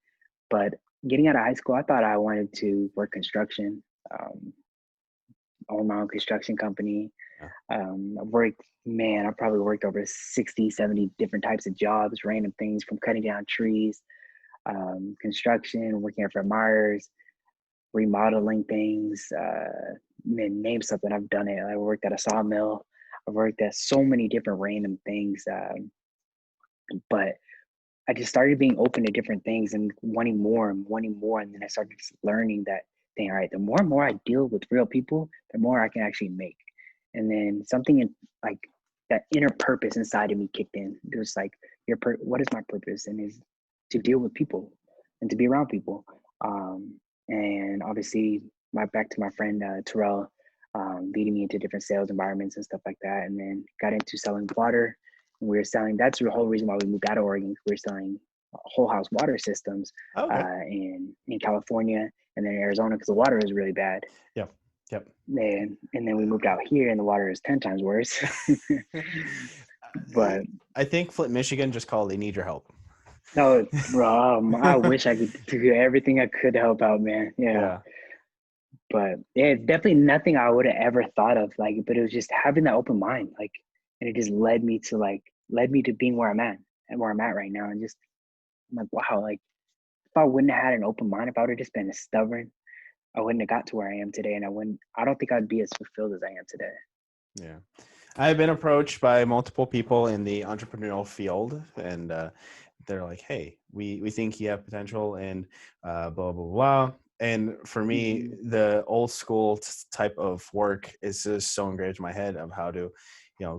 But getting out of high school, I thought I wanted to work construction, own my own construction company. Yeah. I've worked, man, I probably worked over 60, 70 different types of jobs, random things from cutting down trees, construction, working at Fred Meyer's, remodeling things, man, name something, I've done it. I worked at a sawmill. I've worked at so many different random things. But I just started being open to different things and wanting more and wanting more. And then I started just learning that thing, all right, the more and more I deal with real people, the more I can actually make. And then something in like that inner purpose inside of me kicked in. It was like, what is my purpose? And is to deal with people and to be around people. And obviously, back to my friend Terrell, leading me into different sales environments and stuff like that. And then got into selling water, and we were selling. That's the whole reason why we moved out of Oregon. We were selling whole house water systems Okay. in California and then Arizona because the water is really bad. Yep. Yep. And then we moved out here and the water is 10 times worse. But I think Flint, Michigan just called. They need your help. no, bro, I wish I could do everything I could to help out, man. Yeah. Yeah. But yeah, definitely nothing I would have ever thought of. Like, but it was just having that open mind, like, and it just led me to being where I'm at and where I'm at right now. And just I'm like, wow, like if I wouldn't have had an open mind, if I would have just been as stubborn, I wouldn't have got to where I am today. And I don't think I'd be as fulfilled as I am today. Yeah. I've been approached by multiple people in the entrepreneurial field, and they're like, "Hey, we think you have potential," and blah blah blah. And for me, Mm-hmm. the old school type of work is just so engraved in my head of how to,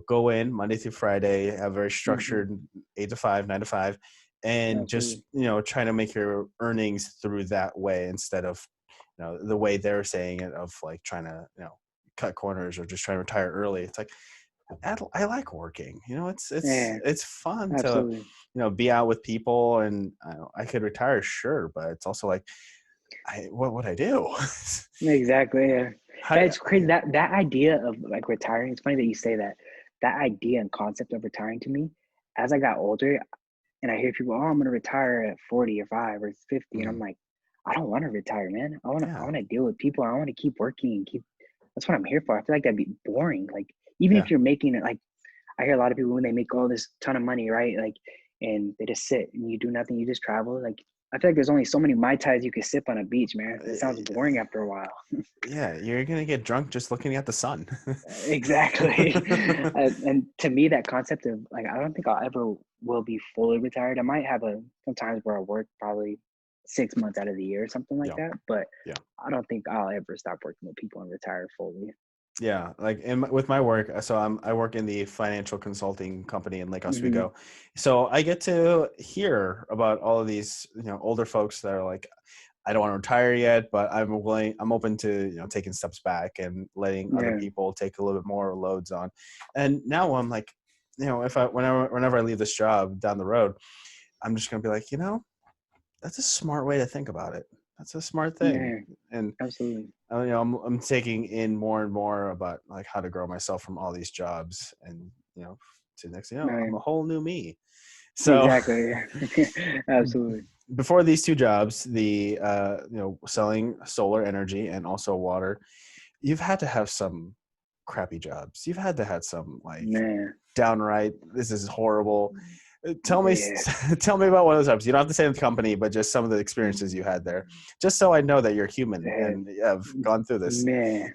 go in Monday through Friday, have very Mm-hmm. structured 8 to 5, 9 to 5, and just Absolutely. trying to make your earnings through that way instead of the way they're saying it of like trying to cut corners or just trying to retire early. It's like I like working. Yeah, It's fun to absolutely. be out with people, and I could retire, sure, but it's also like what would I do? Exactly. Yeah. How, That's crazy. That idea of like retiring, it's funny that you say that. That idea and concept of retiring to me, as I got older, and I hear people, oh, I'm gonna retire at 40 or 5 or 50. And I'm Mhm. like, I don't want to retire, man. I Yeah, wanna deal with people. I want to keep working and keep that's what I'm here for. I feel like that'd be boring. Like even yeah. if you're making it like I hear a lot of people when they make all this ton of money, right? Like, and they just sit and you do nothing, you just travel. Like, I feel like there's only so many Mai Tais you could sip on a beach, man. It sounds boring after a while. Yeah, you're gonna get drunk just looking at the sun. Exactly. And to me, that concept of like, I don't think I'll ever will be fully retired. I might have some times where I work probably 6 months out of the year or something like Yeah, that. But yeah. I don't think I'll ever stop working with people and retire fully. Yeah, like with my work, so I work in the financial consulting company in Lake Hmm. Oswego, so I get to hear about all of these older folks that are like, I don't want to retire yet, but I'm open to taking steps back and letting other Yeah. people take a little bit more loads on, and now I'm like, if I whenever I leave this job down the road, I'm just gonna be like, that's a smart way to think about it. That's a smart thing, Yeah. and Absolutely. I'm taking in more and more about like how to grow myself from all these jobs, and to next I'm a No, whole new me. So exactly. Absolutely. before these two jobs, the selling solar energy and also water, you've had to have some crappy jobs. You've had to have some like Man. downright this is horrible. Tell me Yeah. tell me about one of those jobs. You don't have to say the company, but just some of the experiences you had there, just so I know that you're human Yeah. and have gone through this. Man.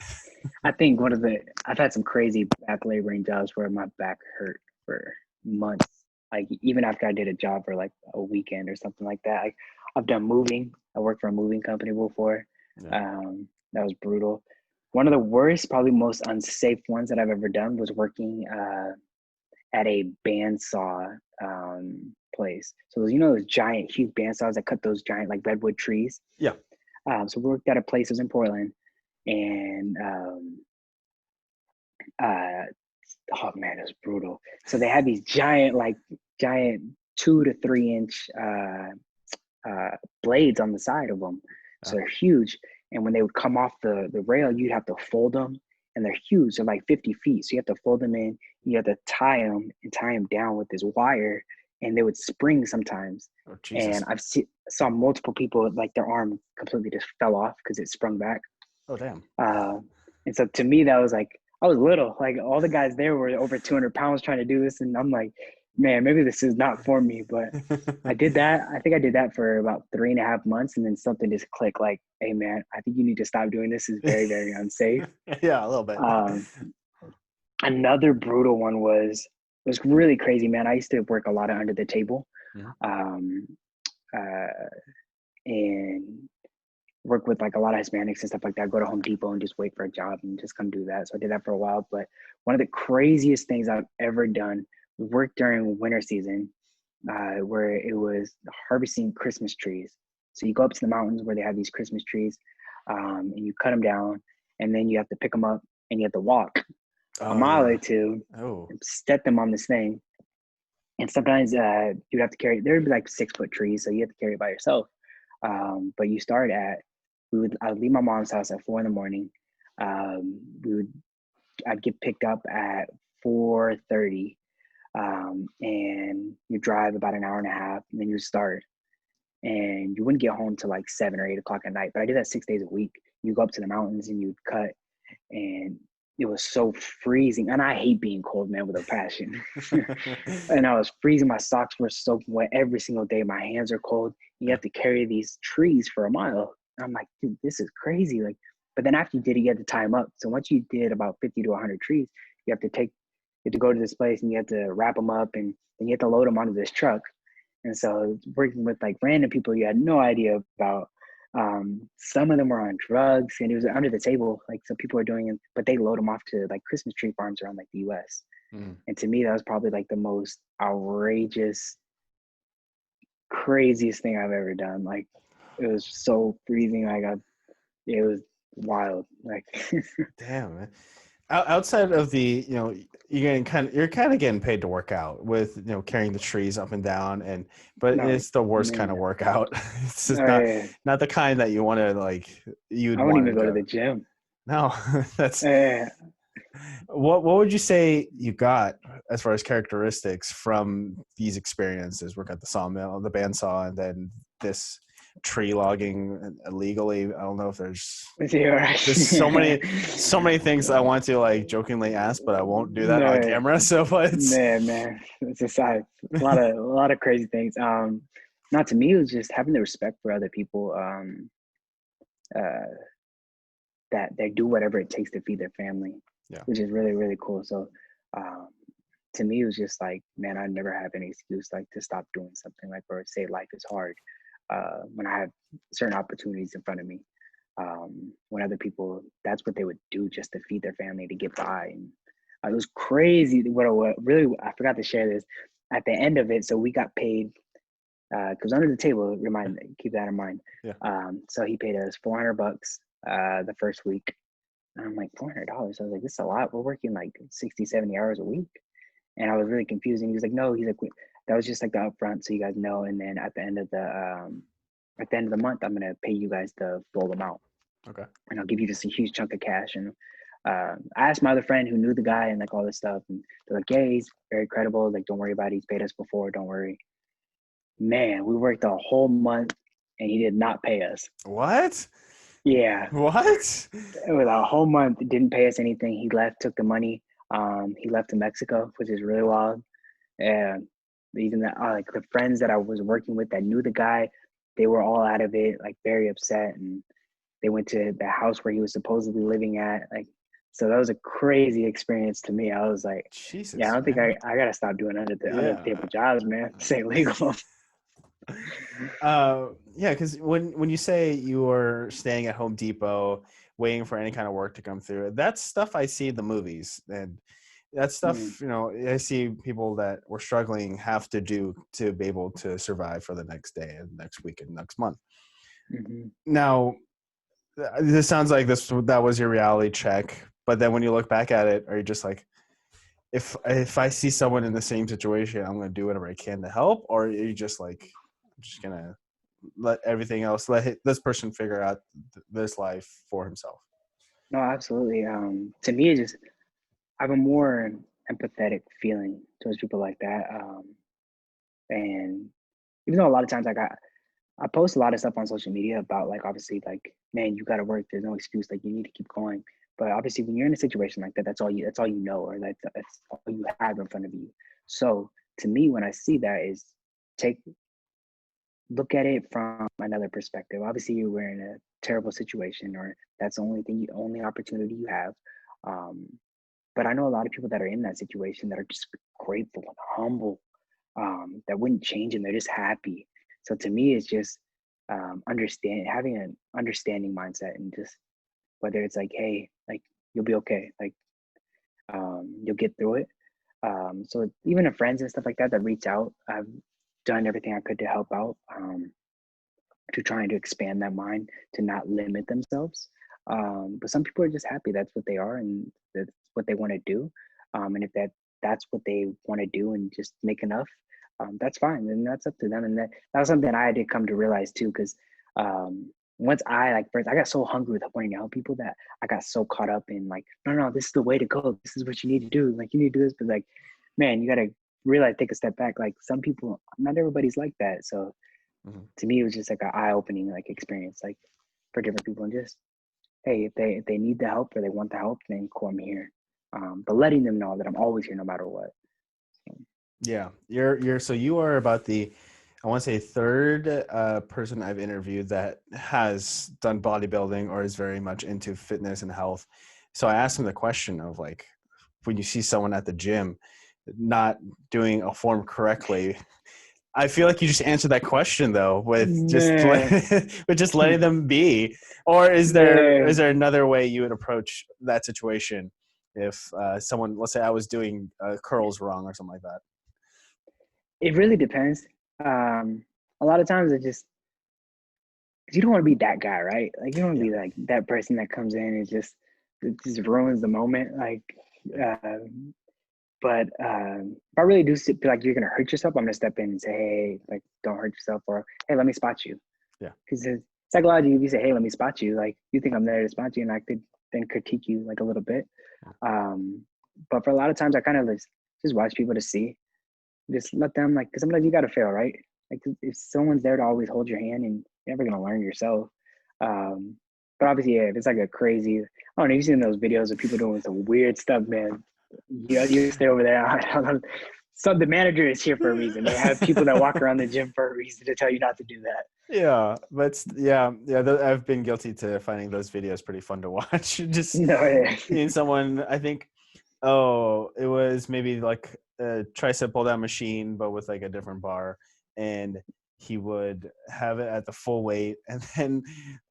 I think I've had some crazy back laboring jobs where my back hurt for months. Like even after I did a job for like a weekend or something like that. Like I've done moving. I worked for a moving company before. Yeah. That was brutal. One of the worst, probably most unsafe ones that I've ever done was working at a bandsaw place. So those giant, huge bandsaws that cut those giant like redwood trees. Yeah. So we worked at a place that was in Portland, and uh, oh man, it was brutal. So they had these giant 2 to 3 inch blades on the side of them. So Yeah. they're huge. And when they would come off the rail, you'd have to fold them, and they're huge. They're like 50 feet. So you have to fold them in. You have to tie them down with this wire, and they would spring sometimes. Oh, And Jesus. saw multiple people like their arm completely just fell off because it sprung back. Oh, damn. Uh, and so to me, that was like, I was little. Like all the guys there were over 200 pounds trying to do this. And I'm like, man, maybe this is not for me. But I did that. I think I did that for about 3.5 months. And then something just clicked like, hey, man, I think you need to stop doing this. It's very, very unsafe. Yeah, a little bit. Um, Another brutal one was really crazy, man. I used to work a lot of under the table. Mhm. Um, uh, and work with like a lot of Hispanics and stuff like that. Go to Home Depot and just wait for a job and just come do that. So I did that for a while. But one of the craziest things I've ever done was work during winter season, where it was harvesting Christmas trees. So you go up to the mountains where they have these Christmas trees, and you cut them down, and then you have to pick them up and you have to walk a Oh, mile or yeah. two, Oh, and step them on this thing. And sometimes you'd have to carry. There would be like 6 foot trees, so you have to carry it by yourself. But you start at I would leave my mom's house at 4 in the morning. We would I'd get picked up at 4:30, and you drive about an hour and a half, and then you start, and you wouldn't get home till like 7 or 8 o'clock at night. But I did that 6 days a week. You go up to the mountains and you'd cut, and it was so freezing. And I hate being cold, man, with a passion. And I was freezing. My socks were soaking wet every single day. My hands are cold. You yeah. have to carry these trees for a mile. And I'm like, dude, this is crazy. Like, but then after you did it, you had to tie them up. So once you did about 50 to 100 trees, you have to go to this place and you have to wrap them up, and then you have to load them onto this truck. And so working with like random people you had no idea about. Some of them were on drugs, and it was under the table. Like, so people were doing it, but they load them off to like Christmas tree farms around like the US. Mm. And to me, that was probably like the most outrageous, craziest thing I've ever done. Like, it was so freezing. It was wild. Like, Damn, man. Outside of the, you're kind of getting paid to work out with, carrying the trees up and down, but no, it's the worst kind of man. workout. It's just Oh, yeah. not the kind that you want to like, you'd I wouldn't want to even go to go. the gym. No, that's Yeah. what would you say you got as far as characteristics from these experiences? Work at the sawmill, the bandsaw, and then this tree logging illegally. I don't know if You're there's right. so many things I want to like jokingly ask, but I won't do that on No, camera. So, but it's man, it's a side. A lot of crazy things. Not to me, it was just having the respect for other people. Uh, that they do whatever it takes to feed their family, yeah, which is really, really cool. So, um, to me, it was just like, man, I never have any excuse like to stop doing something like or say life is hard when I have certain opportunities in front of me. When other people, that's what they would do just to feed their family to get by, and it was crazy. What really I forgot to share this at the end of it. So we got paid because under the table. Keep that in mind. yeah. So he paid us $400 the first week. And I'm like, $400. I was like, this is a lot. We're working like 60, 70 hours a week. And I was really confused. And he was like, no, he's like, that was just like the upfront. So you guys know. And then at the end of the month, I'm going to pay you guys the full amount. Okay. And I'll give you just a huge chunk of cash. And I asked my other friend who knew the guy and like all this stuff. And they're like, yeah, he's very credible. Like, don't worry about it. He's paid us before. Don't worry. Man, we worked a whole month and he did not pay us. What? Yeah, What? it was a whole month. Didn't pay us anything. He left, took the money. He left to Mexico, which is really wild. And even like the friends that I was working with that knew the guy, they were all out of it, like very upset. And they went to the house where he was supposedly living at. Like So that was a crazy experience to me. I was like, yeah, I Jesus, don't think man. I gotta stop doing under the Yeah. table jobs, man. This ain't legal. Yeah, because when you say you were staying at Home Depot waiting for any kind of work to come through, that's stuff I see in the movies, and that's Mm, stuff I see people that were struggling have to do to be able to survive for the next day and next week and next month. mhm. Now, this sounds like that was your reality check, but then when you look back at it, are you just like, if I see someone in the same situation, I'm going to do whatever I can to help, or are you just like, I'm just gonna let everything else this person figure out this life for himself? No, absolutely. To me, it just I have a more empathetic feeling towards people like that. And even though a lot of times I post a lot of stuff on social media about like obviously like man, you got to work. There's no excuse. Like you need to keep going. But obviously, when you're in a situation like that, that's all you know, or that's all you have in front of you. So to me, when I see that, is take look at it from another perspective. Obviously, you were in a terrible situation, or that's the only opportunity you have. Um, but I know a lot of people that are in that situation that are just grateful and humble, that wouldn't change, and they're just happy. So to me, it's just having an understanding mindset, and just whether it's like, hey, like you'll be okay, like you'll get through it. So even the friends and stuff like that that reach out, I've done everything I could to help out. To trying to expand that mind to not limit themselves. But some people are just happy that's what they are and that's what they want to do. And if that's what they want to do and just make enough, that's fine. And that's up to them. And that was something I did come to realize too, because once I like first I got so hungry with wanting to help people that I got so caught up in like, no, this is the way to go. This is what you need to do. Like you need to do this, but like, man, you gotta realize, take a step back. Like some people, not everybody's like that. So Mhm. to me it was just like an eye-opening like experience like for different people, and just hey, if they need the help or they want the help, then cool, I'm here. But letting them know that I'm always here no matter what. So, Yeah, you're so you are about the, I want to say, third person I've interviewed that has done bodybuilding or is very much into fitness and health. So I asked him the question of like, when you see someone at the gym not doing a form correctly, I feel like you just answered that question though with just man, with just letting them be. Or is man, there another way you would approach that situation if someone, let's say I was doing curls wrong or something like that? it really depends. A lot of times it just, you don't want to be that guy, right? Like you don't want to Yeah, be like that person that comes in and just it just ruins the moment. Like, yeah, uh, but if I really do feel like you're gonna hurt yourself, I'm gonna step in and say, hey, like don't hurt yourself, or hey, let me spot you. yeah, Because psychologically, if you say, hey, let me spot you, like you think I'm there to spot you, and I could then critique you like a little bit. Um, but for a lot of times, I kind of just watch people to see, just let them like, because sometimes you got to fail, right? Like if someone's there to always hold your hand, and you're never gonna learn yourself. Um, but obviously, yeah, if it's like a crazy, I don't know, you've seen those videos of people doing some weird stuff, man. You stay over there. I don't know. So the manager is here for a reason. They have people that walk around the gym for a reason to tell you not to do that. yeah. But yeah. I've been guilty to finding those videos pretty fun to watch. Just No, yeah. seeing someone, I think, oh, it was maybe like a tricep pull down machine, but with like a different bar, and he would have it at the full weight, and then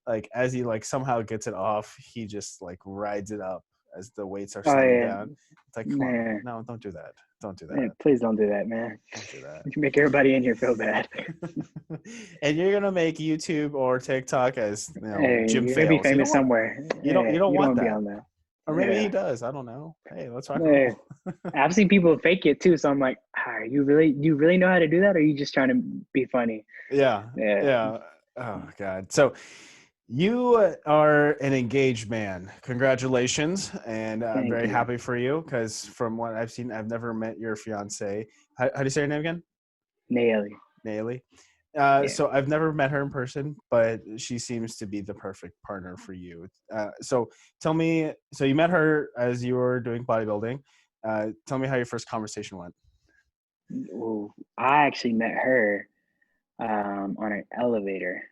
like as he like somehow gets it off, he just like rides it up as the weights are Oh sliding yeah, down. It's like, come on, man. no, don't do that, don't do Man, that, please don't do that, man. don't do that. You make everybody in here feel bad. And you're gonna make YouTube or TikTok as Hey, gym you're gonna be fails. You don't famous want somewhere. you Yeah, don't you don't want want to be that. on that. Or maybe he Yeah. does. I don't know. Hey, let's rock and Yeah. roll. I've seen people fake it too, so I'm like, ah, you really know how to do that, or are you just trying to be funny? Yeah, Yeah. yeah. Oh God. So you are an engaged man. Congratulations, and I'm Thank very you. happy for you because from what I've seen, I've never met your fiance. How do you say her name again? Naily. Naily. Yeah. So I've never met her in person, but she seems to be the perfect partner for you. So tell me, so you met her as you were doing bodybuilding. Tell me how your first conversation went. Ooh, I actually met her on an elevator.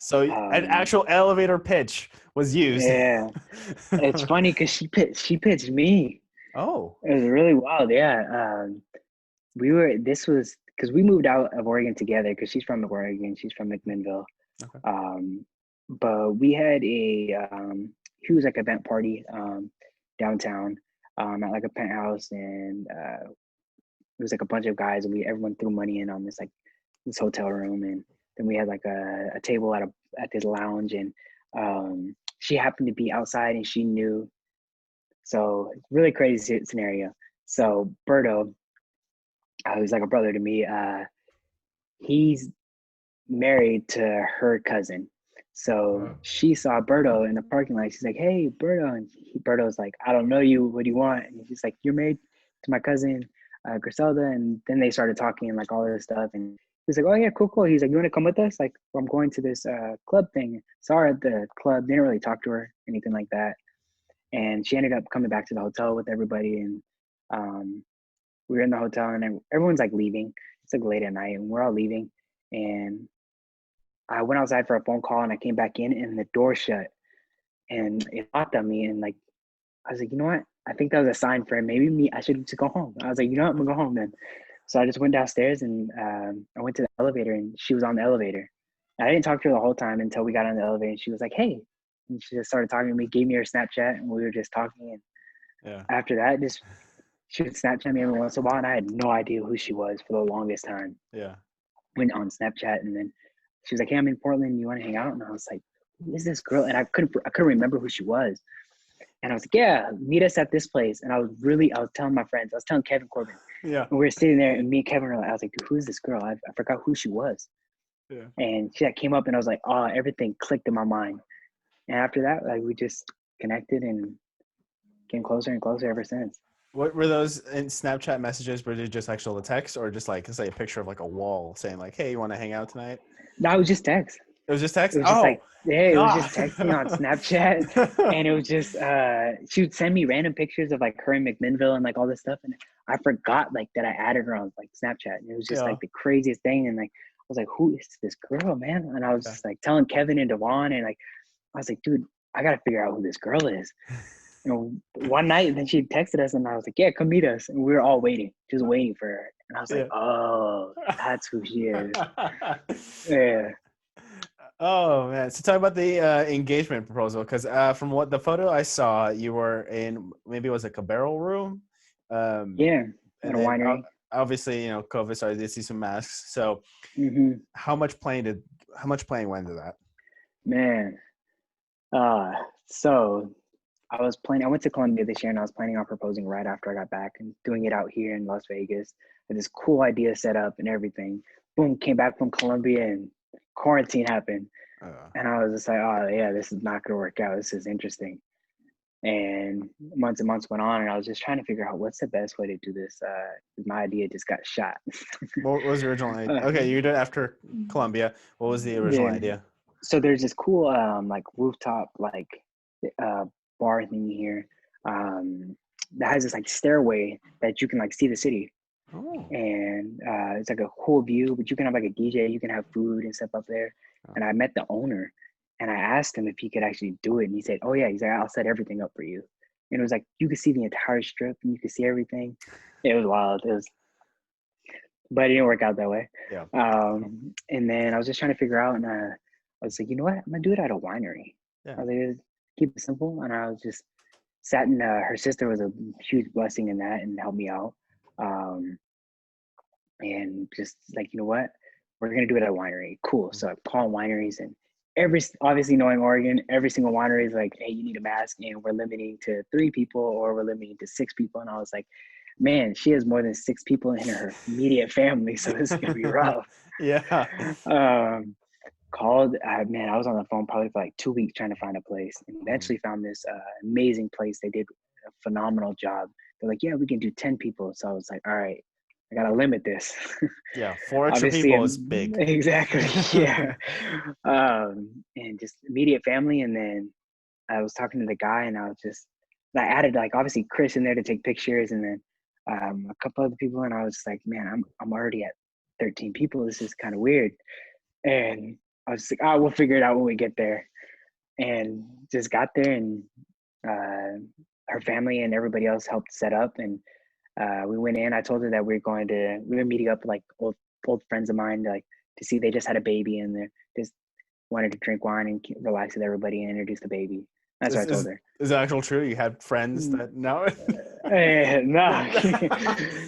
So an Um, actual elevator pitch was used. yeah, it's funny because she pitched me. Oh. It was really wild. Yeah. We were. This was because we moved out of Oregon together because she's from Oregon. She's from McMinnville. Okay. But we had a huge like event party downtown at like a penthouse, and it was like a bunch of guys, and we everyone threw money in on this hotel room, and then we had like a table at this lounge, and she happened to be outside, and she knew. So really crazy scenario. So Berto, who's like a brother to me, he's married to her cousin. So she saw Berto in the parking lot. She's like, "Hey, Berto," and Berto's like, "I don't know you. What do you want?" And she's like, "You're married to my cousin, Griselda." And then they started talking and like all this stuff. And he's like, "Oh yeah, cool, cool." He's like, "You want to come with us? Like, I'm going to this club thing." Saw her at the club. Didn't really talk to her, anything like that. And she ended up coming back to the hotel with everybody. And um, we were in the hotel, and everyone's like leaving. It's like late at night, and we're all leaving. And I went outside for a phone call, and I came back in, and the door shut, and it locked on me. And like, I was like, you know what? I think that was a sign for maybe me. I should just go home. I was like, you know what? I'm gonna go home then. So I just went downstairs, and I went to the elevator, and she was on the elevator. I didn't talk to her the whole time until we got on the elevator, and she was like, "Hey," and she just started talking to me, gave me her Snapchat, and we were just talking. And Yeah. after that, just she would Snapchat me every once in a while, and I had no idea who she was for the longest time. Yeah. Went on Snapchat, and then she was like, "Hey, I'm in Portland. You want to hang out?" And I was like, "Who is this girl?" And I couldn't remember who she was. And I was like, "Yeah, meet us at this place." And I was telling my friends, I was telling Kevin Corbin, Yeah. and we were sitting there, and me and Kevin were like, I was like, "Dude, who is this girl? I forgot who she was." Yeah. And she came up, and I was like, "Oh," everything clicked in my mind. And after that, like we just connected and came closer and closer ever since. What were those in Snapchat messages? Were they just actual text or just like say a picture of like a wall saying like, "Hey, you want to hang out tonight?" No, it was just text. It was just It text. was just Oh, like, hey, it was God. just texting on Snapchat. And it was just she would send me random pictures of like her in McMinnville and like all this stuff. And I forgot like that I added her on like Snapchat. And it was just Yeah. like the craziest thing. And like I was like, who is this girl, man? And I was Yeah. just like telling Kevin and Devon, and like I was like, dude, I gotta figure out who this girl is. You know, one night, and then she texted us, and I was like, yeah, come meet us. And we were all waiting, just waiting for her. And I was like, Yeah. oh, that's who she is. Yeah. Oh man! So talk about the engagement proposal, because from what the photo I saw, you were in maybe it was like a barrel room, um, Yeah. At and a then winery. obviously COVID, so I did see some masks. So Hmm. how much playing went into that? Man. Uh, so I went to Colombia this year, and I was planning on proposing right after I got back and doing it out here in Las Vegas. Had this cool idea set up and everything. Boom, came back from Colombia, and quarantine happened. Uh, And I was just like, oh yeah, this is not gonna work out. This is interesting. And months went on, and I was just trying to figure out what's the best way to do this. My idea just got shot. what was the original idea? uh, Okay, you did it after Columbia. What was the original yeah. idea? So there's this cool like rooftop like uh bar thing here that has this like stairway that you can like see the city, Oh, and it's like a cool view, but you can have like a DJ, you can have food and stuff up there. And I met the owner, and I asked him if he could actually do it, and he said, oh yeah, he's like, I'll set everything up for you. And it was like you could see the entire strip, and you could see everything. It was wild. It was, but it didn't work out that way. yeah, And then I was just trying to figure out, and I was like, you know what, I'm gonna do it at a winery. yeah. I was like, keep it simple. And I was just sat in, her sister was a huge blessing in that and helped me out. Um, and just like, you know what, we're going to do it at a winery. Cool. So I call wineries, and obviously knowing Oregon, every single winery is like, hey, you need a mask, and we're limiting to 3 people, or we're limiting to 6 people. And I was like, man, she has more than 6 people in her immediate family. So this is going to be rough. Yeah. Um, called man, I was on the phone probably for like 2 weeks trying to find a place, and Mhm. eventually found this amazing place. They did a phenomenal job. They're like, yeah, we can do 10 people. So I was like, all right, I gotta limit this. Yeah, 4 extra Obviously, people is big. exactly. Yeah. And just immediate family. And then I was talking to the guy, and I added like obviously Chris in there to take pictures, and then a couple other people. And I was just like, man, I'm already at 13 people. This is kind of weird. And I was just like, oh, we'll figure it out when we get there. And just got there, and uh, her family and everybody else helped set up. And we went in. I told her that we were meeting up with like old friends of mine, like to see they just had a baby, and they just wanted to drink wine and relax with everybody and introduce the baby. That's what I Is told is her. is that actual true? You had friends Mm, that know?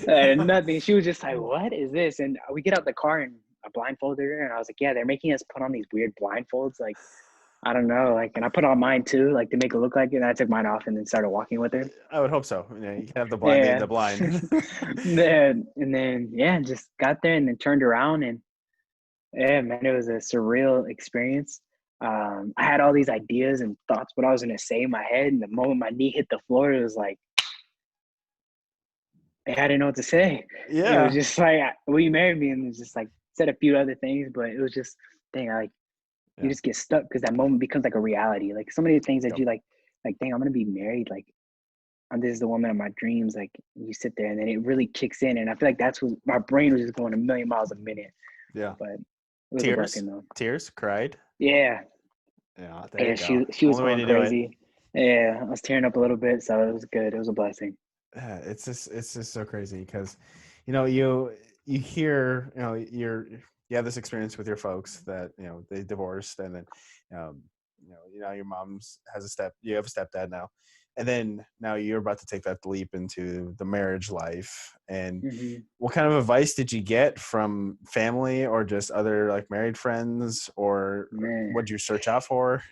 no, nothing. She was just like, "What is this?" And we get out the car, and I blindfolded her, and I was like, "Yeah, they're making us put on these weird blindfolds. Like, I don't know, like." And I put on mine too, like to make it look like it. And I took mine off and then started walking with her. I would hope so. You can have the blind leading Yeah. the blind. then yeah, just got there and then turned around, and yeah, man, it was a surreal experience. I had all these ideas and thoughts what I was gonna say in my head, and the moment my knee hit the floor, it was like I didn't know what to say. It was Yeah. just like, "Will you marry me?" And it's just like said a few other things, but it was just, dang, like you Yeah. just get stuck because that moment becomes like a reality. Like so many things that Yep. you like, dang, I'm gonna be married. Like, this is the woman of my dreams. Like you sit there, and then it really kicks in, and I feel like that's what my brain was just going a million miles a minute. Yeah. But it was a Tears. blessing though. Tears. Cried. Yeah, Yeah. There yeah, you go. she was Only way going to do it. crazy. Yeah, I was tearing up a little bit, so it was good. It was a blessing. Yeah, it's just so crazy because, you hear, you have this experience with your folks that they divorced, and then, um, your mom's has you have a stepdad now, and then now you're about to take that leap into the marriage life. And Hmm. what kind of advice did you get from family or just other like married friends, or Man, what'd you search out for?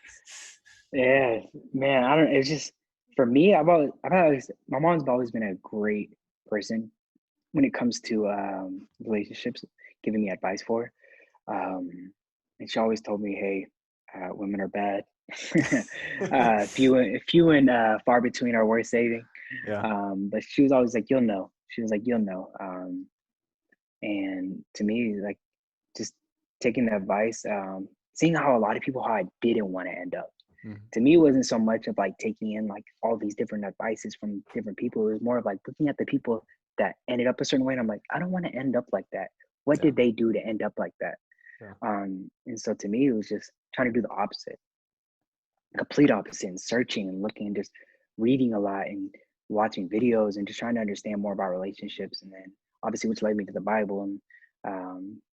yeah, man. I don't. It's just for me. I've always. My mom's always been a great person when it comes to relationships, giving me advice for. Um, and she always told me, "Hey, women are bad. Few and far between are worth saving." Yeah. But she was always like, "You'll know." She was like, "You'll know." And to me, like just taking the advice, seeing how a lot of people how I didn't want to end up. Mhm. To me, it wasn't so much of like taking in like all these different advices from different people. It was more of like looking at the people that ended up a certain way. And I'm like, I don't want to end up like that. What Yeah. did they do to end up like that? Yeah. And so to me, it was just trying to do the opposite, complete opposite, and searching and looking and just reading a lot and watching videos and just trying to understand more about relationships. And then obviously, which led me to the Bible and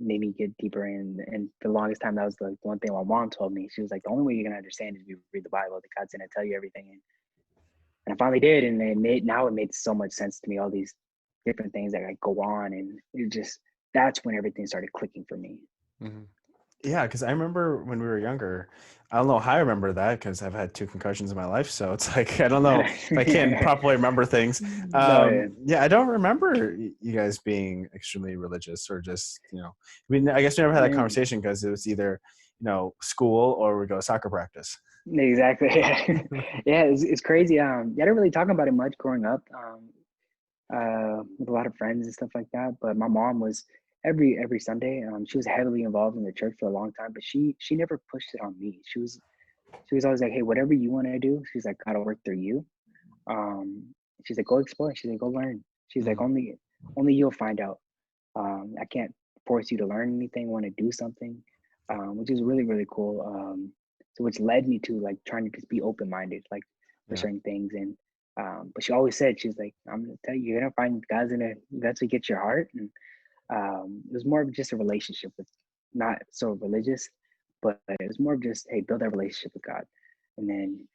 made me get deeper in. And for the longest time, that was the one thing my mom told me. She was like, the only way you're gonna understand is if you read the Bible. That God's gonna tell you everything. And I finally did, and it made so much sense to me. All these different things that like go on, and it just that's when everything started clicking for me. Mhm. Yeah, because I remember when we were younger. I don't know how I remember that because I've had two concussions in my life, so it's like I don't know if I can properly remember things. No, yeah. Yeah, I don't remember you guys being extremely religious or just I mean, I guess we never had that Man. conversation because it was either school or we go to soccer practice. Exactly. Yeah, it's crazy. Yeah, I didn't really talk about it much growing up, with a lot of friends and stuff like that. But my mom was every Sunday. She was heavily involved in the church for a long time, but she never pushed it on me. She was always like, "Hey, whatever you want to do," she's like, "Gotta work through you." She's like, "Go explore." She's like, "Go learn." She's like, Mhm. "Only you'll find out. I can't force you to learn anything, want to do something," which is really, really cool. So which led me to like trying to just be open minded, like for Yeah. certain things. And but she always said, she's like, "I'm gonna tell you, you're gonna find God's gonna eventually get your heart." And it was more of just a relationship with, not so religious, but it was more of just, hey, build that relationship with God. And then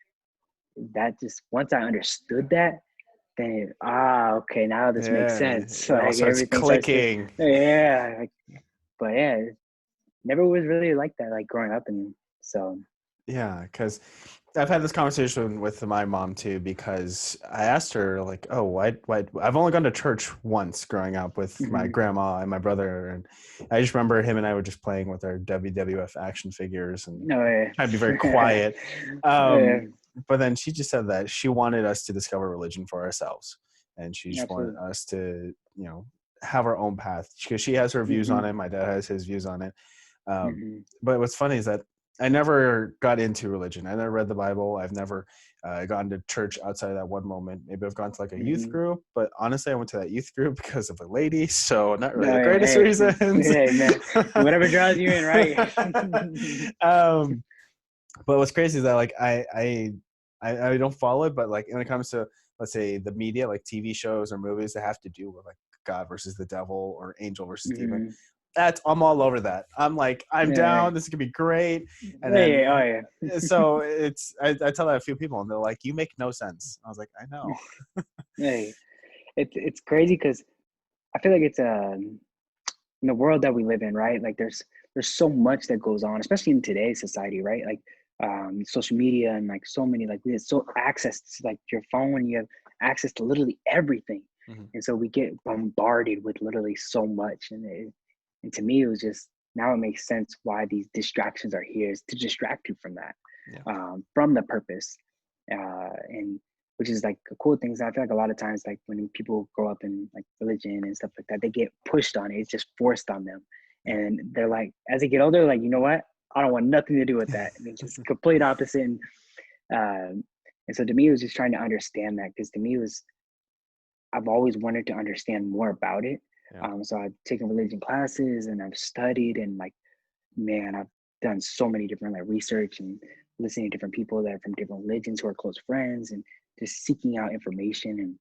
that just once I understood that, then okay, now this makes Yeah, sense. it all Like starts everything starts to, clicking. yeah. Like, but yeah, never was really like that, like growing up. And so Yeah, because I've had this conversation with my mom too, because I asked her like, "Oh, why?" I've only gone to church once growing up with my mhm. grandma and my brother, and I just remember him and I were just playing with our WWF action figures and No way. trying to be very quiet. Yeah, But then she just said that she wanted us to discover religion for ourselves, and she just wanted absolutely. us to, have our own path because she has her views on Hmm. it. My dad has his views on it. Um, Hmm. but what's funny is that I never got into religion. I never read the Bible. I've never gone to church outside of that one moment. Maybe I've gone to like a youth Hmm. group, but honestly, I went to that youth group because of a lady. So not really No, the greatest hey, reasons. hey, man, whatever draws you in, right? um, but what's crazy is that like I don't follow it, but like when it comes to, let's say, the media, like TV shows or movies that have to do with like God versus the devil or angel versus demon, Hmm. that's I'm all over that. I'm like, I'm Yeah, down. This is gonna be great. And then hey, oh yeah, so I tell that a few people and they're like, you make no sense. I was like, I know. hey, it's crazy because I feel like it's in the world that we live in, right? Like there's so much that goes on, especially in today's society, right? Like social media and like so many, like we have so access to like your phone, you have access to literally everything. Mm-hmm. And so we get bombarded with literally so much. And to me, it was just now it makes sense why these distractions are here is to distract you from that, Yeah. from the purpose. And which is like a cool thing. So I feel like a lot of times, like when people grow up in like religion and stuff like that, they get pushed on it. It's just forced on them. Yeah. And they're like, as they get older, like, you know what? I don't want nothing to do with that. And it's just complete opposite. And so to me, it was just trying to understand that because to me, it was, I've always wanted to understand more about it. Yeah. So I've taken religion classes and I've studied and like, man, I've done so many different like research and listening to different people that are from different religions who are close friends and just seeking out information.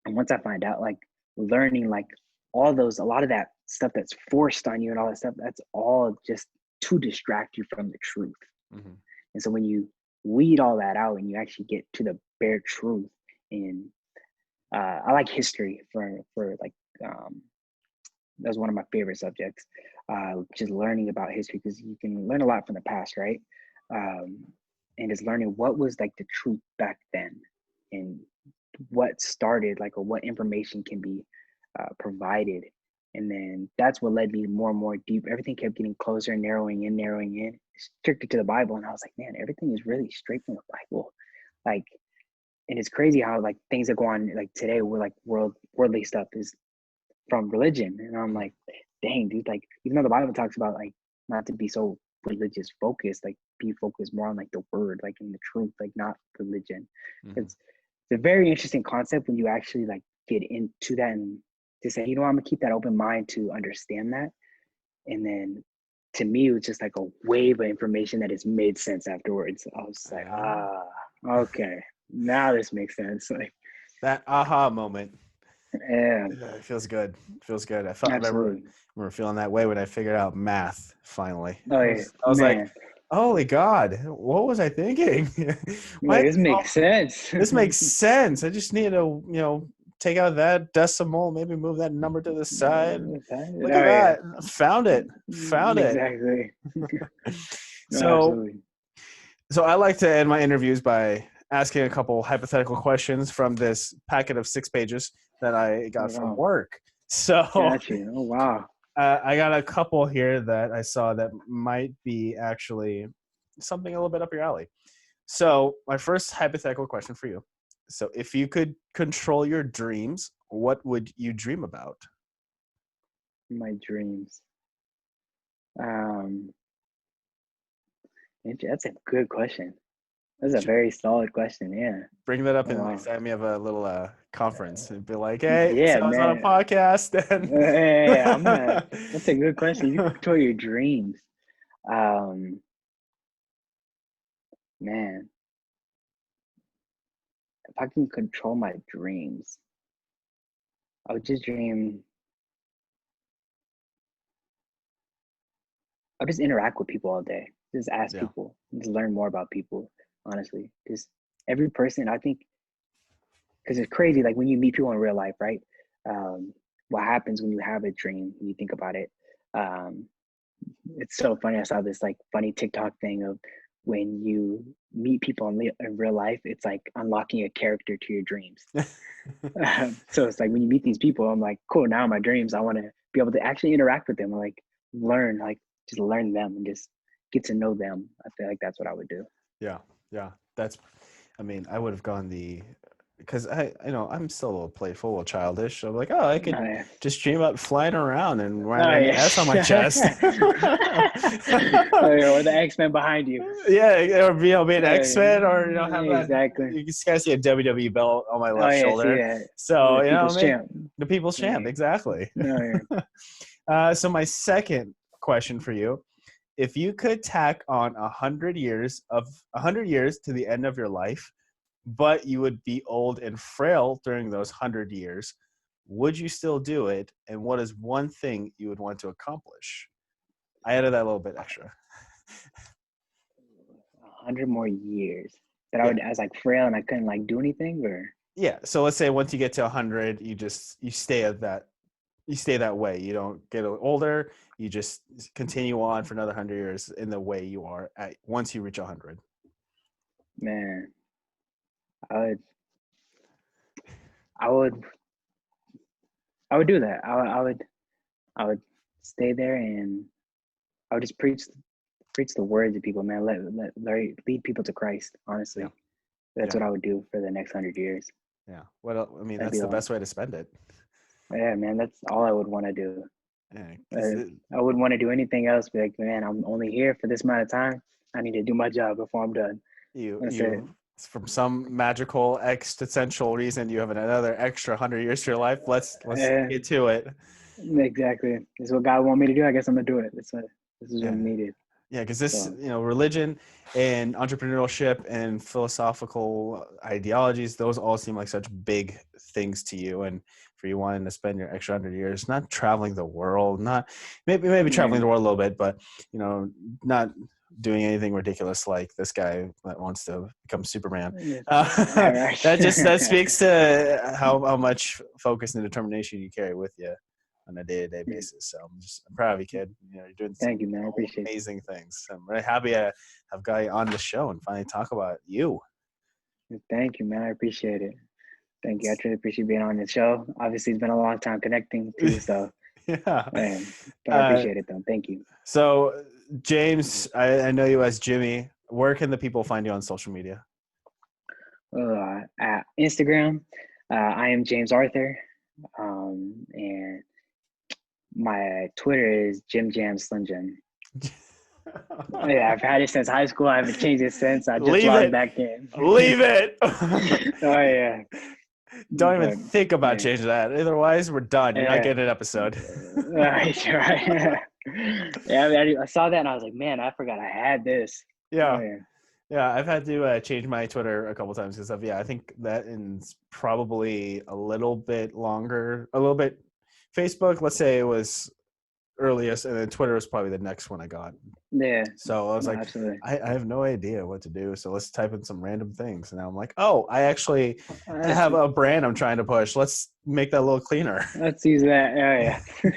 And once I find out, like learning like all those, a lot of that stuff that's forced on you and all that stuff, that's all just to distract you from the truth. Mm-hmm. And so when you weed all that out and you actually get to the bare truth, and I like history for like that was one of my favorite subjects. Just learning about history because you can learn a lot from the past, right? Um, and just learning what was like the truth back then, and what started like or what information can be provided, and then that's what led me more and more deep. Everything kept getting closer and narrowing in, stricter to the Bible, and I was like, man, everything is really straight from the Bible, like. And it's crazy how like things that go on like today with like worldly stuff is from religion. And I'm Mm-hmm. like, dang, dude, like even though the Bible talks about like not to be so religious focused, like be focused more on like the word, like in the truth, like not religion. Mm-hmm. It's a very interesting concept when you actually like get into that and to say, you know, I'm gonna keep that open mind to understand that. And then to me, it was just like a wave of information that has made sense afterwards. I was like, ah, okay, now this makes sense. Like, That aha moment. yeah, Yeah, it feels good. It feels good. I absolutely. remember feeling that way when I figured out math finally. Oh yeah, I was like, man. holy God, what was I thinking? Why Like this makes sense. this makes sense. I just need to, take out that decimal, maybe move that number to the side. Look at Oh yeah, that. Found it. Found it. exactly. No, So absolutely. so I like to end my interviews by asking a couple hypothetical questions from this packet of 6 pages that I got Right from on. work. So Got you. Oh wow. I got a couple here that I saw that might be actually something a little bit up your alley. So, my first hypothetical question for you. So, if you could control your dreams, what would you dream about? My dreams. Um, that's a good question. That's a very solid question. Yeah. Bring that up Oh in next wow. time we have a little conference and be like, hey, so Yeah, I was on a man. podcast and Yeah, I'm gonna. That's a good question. You control your dreams. Um, man, if I can control my dreams, I would just dream. I'll just interact with people all day. Just ask yeah, people. Just learn more about people. Honestly, because every person, I think, because it's crazy. Like when you meet people in real life, right? Um, what happens when you have a dream? When you think about it, um, it's so funny. I saw this like funny TikTok thing of when you meet people in real life, it's like unlocking a character to your dreams. So it's like when you meet these people, I'm like, cool. Now in my dreams, I want to be able to actually interact with them, and, like learn, like just learn them and just get to know them. I feel like that's what I would do. yeah, yeah. That's, I mean, I would have gone the because I'm still a little playful, a little childish. I'm like, oh, I Oh could yeah. just dream about flying around and Oh wearing an yeah. S on my chest. Oh yeah. Or the X-Men behind you. Yeah, or be an X-Men, or have that. Exactly. You can kind of see a WWE belt on my Oh left yeah. See shoulder. that. So The people's make champ. the people's champ Yeah. exactly. Oh yeah. So my second question for you: if you could tack on 100 years to the end of your life, but you would be old and frail during those 100 years, would you still do it? And what is one thing you would want to accomplish? I added that a little bit extra. 100 more years that Yeah. I was like frail and I couldn't like do anything, or Yeah. So let's say once you get to 100, you stay that way. You don't get older. You just continue on for another 100 years in the way you are once you reach 100. man, I would, I would, I would do that. I would stay there and I would just preach the word to people, man. Lead people to Christ. Yeah. Honestly, that's Yeah. what I would do for the next 100 years. Yeah. What else? I mean, That'd that's be the all. best way to spend it. Yeah, man, that's all I would want to do. Yeah. I wouldn't want to do anything else. Be like, man, I'm only here for this amount of time. I need to do my job before I'm done. That's it. You from some magical existential reason you have another extra 100 years to your life. Let's Yeah, get to it. exactly. This is what God want me to do. I guess I'm gonna do it. This is what Yeah. needed. Yeah, because this, So religion and entrepreneurship and philosophical ideologies, those all seem like such big things to you. And for you wanting to spend your extra 100 years not traveling the world, not maybe traveling yeah, the world a little bit, but not doing anything ridiculous like this guy that wants to become Superman. yeah. All right. That speaks to how much focus and determination you carry with you on a day-to-day basis. So I'm proud of you, kid. You're doing some Thank you, man. I appreciate amazing things. I'm very happy to have Guy on the show and finally talk about you. it. Thank you, man. I appreciate it. Thank you. I truly appreciate being on the show. Obviously, it's been a long time connecting too. So, Yeah. man, but I Uh, appreciate it though. Thank you. so, James, I know you as Jimmy. Where can the people find you on social media? At Instagram, I am James Arthur, and my Twitter is Jim Jam Slim Jim. Yeah, I've had it since high school. I haven't changed it since. I just Leave logged it. back in. Leave it. Oh yeah. Don't even But think about yeah, changing that. Otherwise, we're done. You're not yeah. getting an episode. Right, right. Yeah, I mean, I saw that and I was like, man, I forgot I had this. Oh Yeah. yeah. Yeah, I've had to change my Twitter a couple times because of I think that is probably a little bit longer, a little bit. Facebook, let's say it was earliest, and then Twitter was probably the next one I got. Yeah. So I was No, like, absolutely. I have no idea what to do. So let's type in some random things, and now I'm like, oh, I actually Let's, have a brand I'm trying to push. Let's make that a little cleaner. let's use that. Oh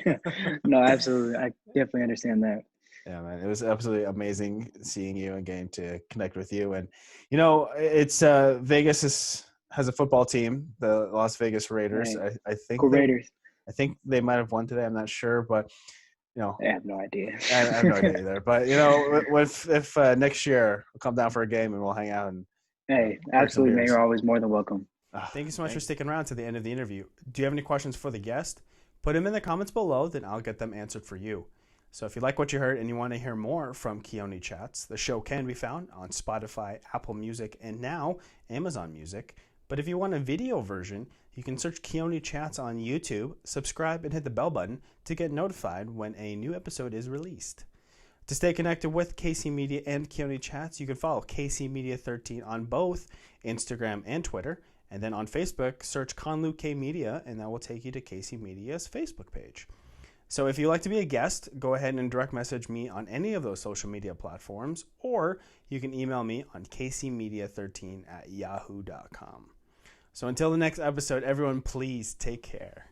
yeah. No, absolutely. I definitely understand that. Yeah, man, it was absolutely amazing seeing you and getting to connect with you. And it's Vegas has a football team, the Las Vegas Raiders. Hey, I think cool Raiders. they might have won today. I'm not sure, but I have no idea. I have no idea either. But if next year we'll come down for a game and we'll hang out and Hey, drink some absolutely, man. beers. You're always more than welcome. Thank you so much for sticking around to the end of the interview. Do you have any questions for the guest? Put them in the comments below, then I'll get them answered for you. So if you like what you heard and you want to hear more from Keoni Chats, the show can be found on Spotify, Apple Music, and now Amazon Music. But if you want a video version, you can search Keoni Chats on YouTube, subscribe, and hit the bell button to get notified when a new episode is released. To stay connected with KC Media and Keoni Chats, you can follow KC Media 13 on both Instagram and Twitter. And then on Facebook, search Conlu K Media, and that will take you to KC Media's Facebook page. So if you'd like to be a guest, go ahead and direct message me on any of those social media platforms, or you can email me on kcmedia13@yahoo.com. So until the next episode, everyone, please take care.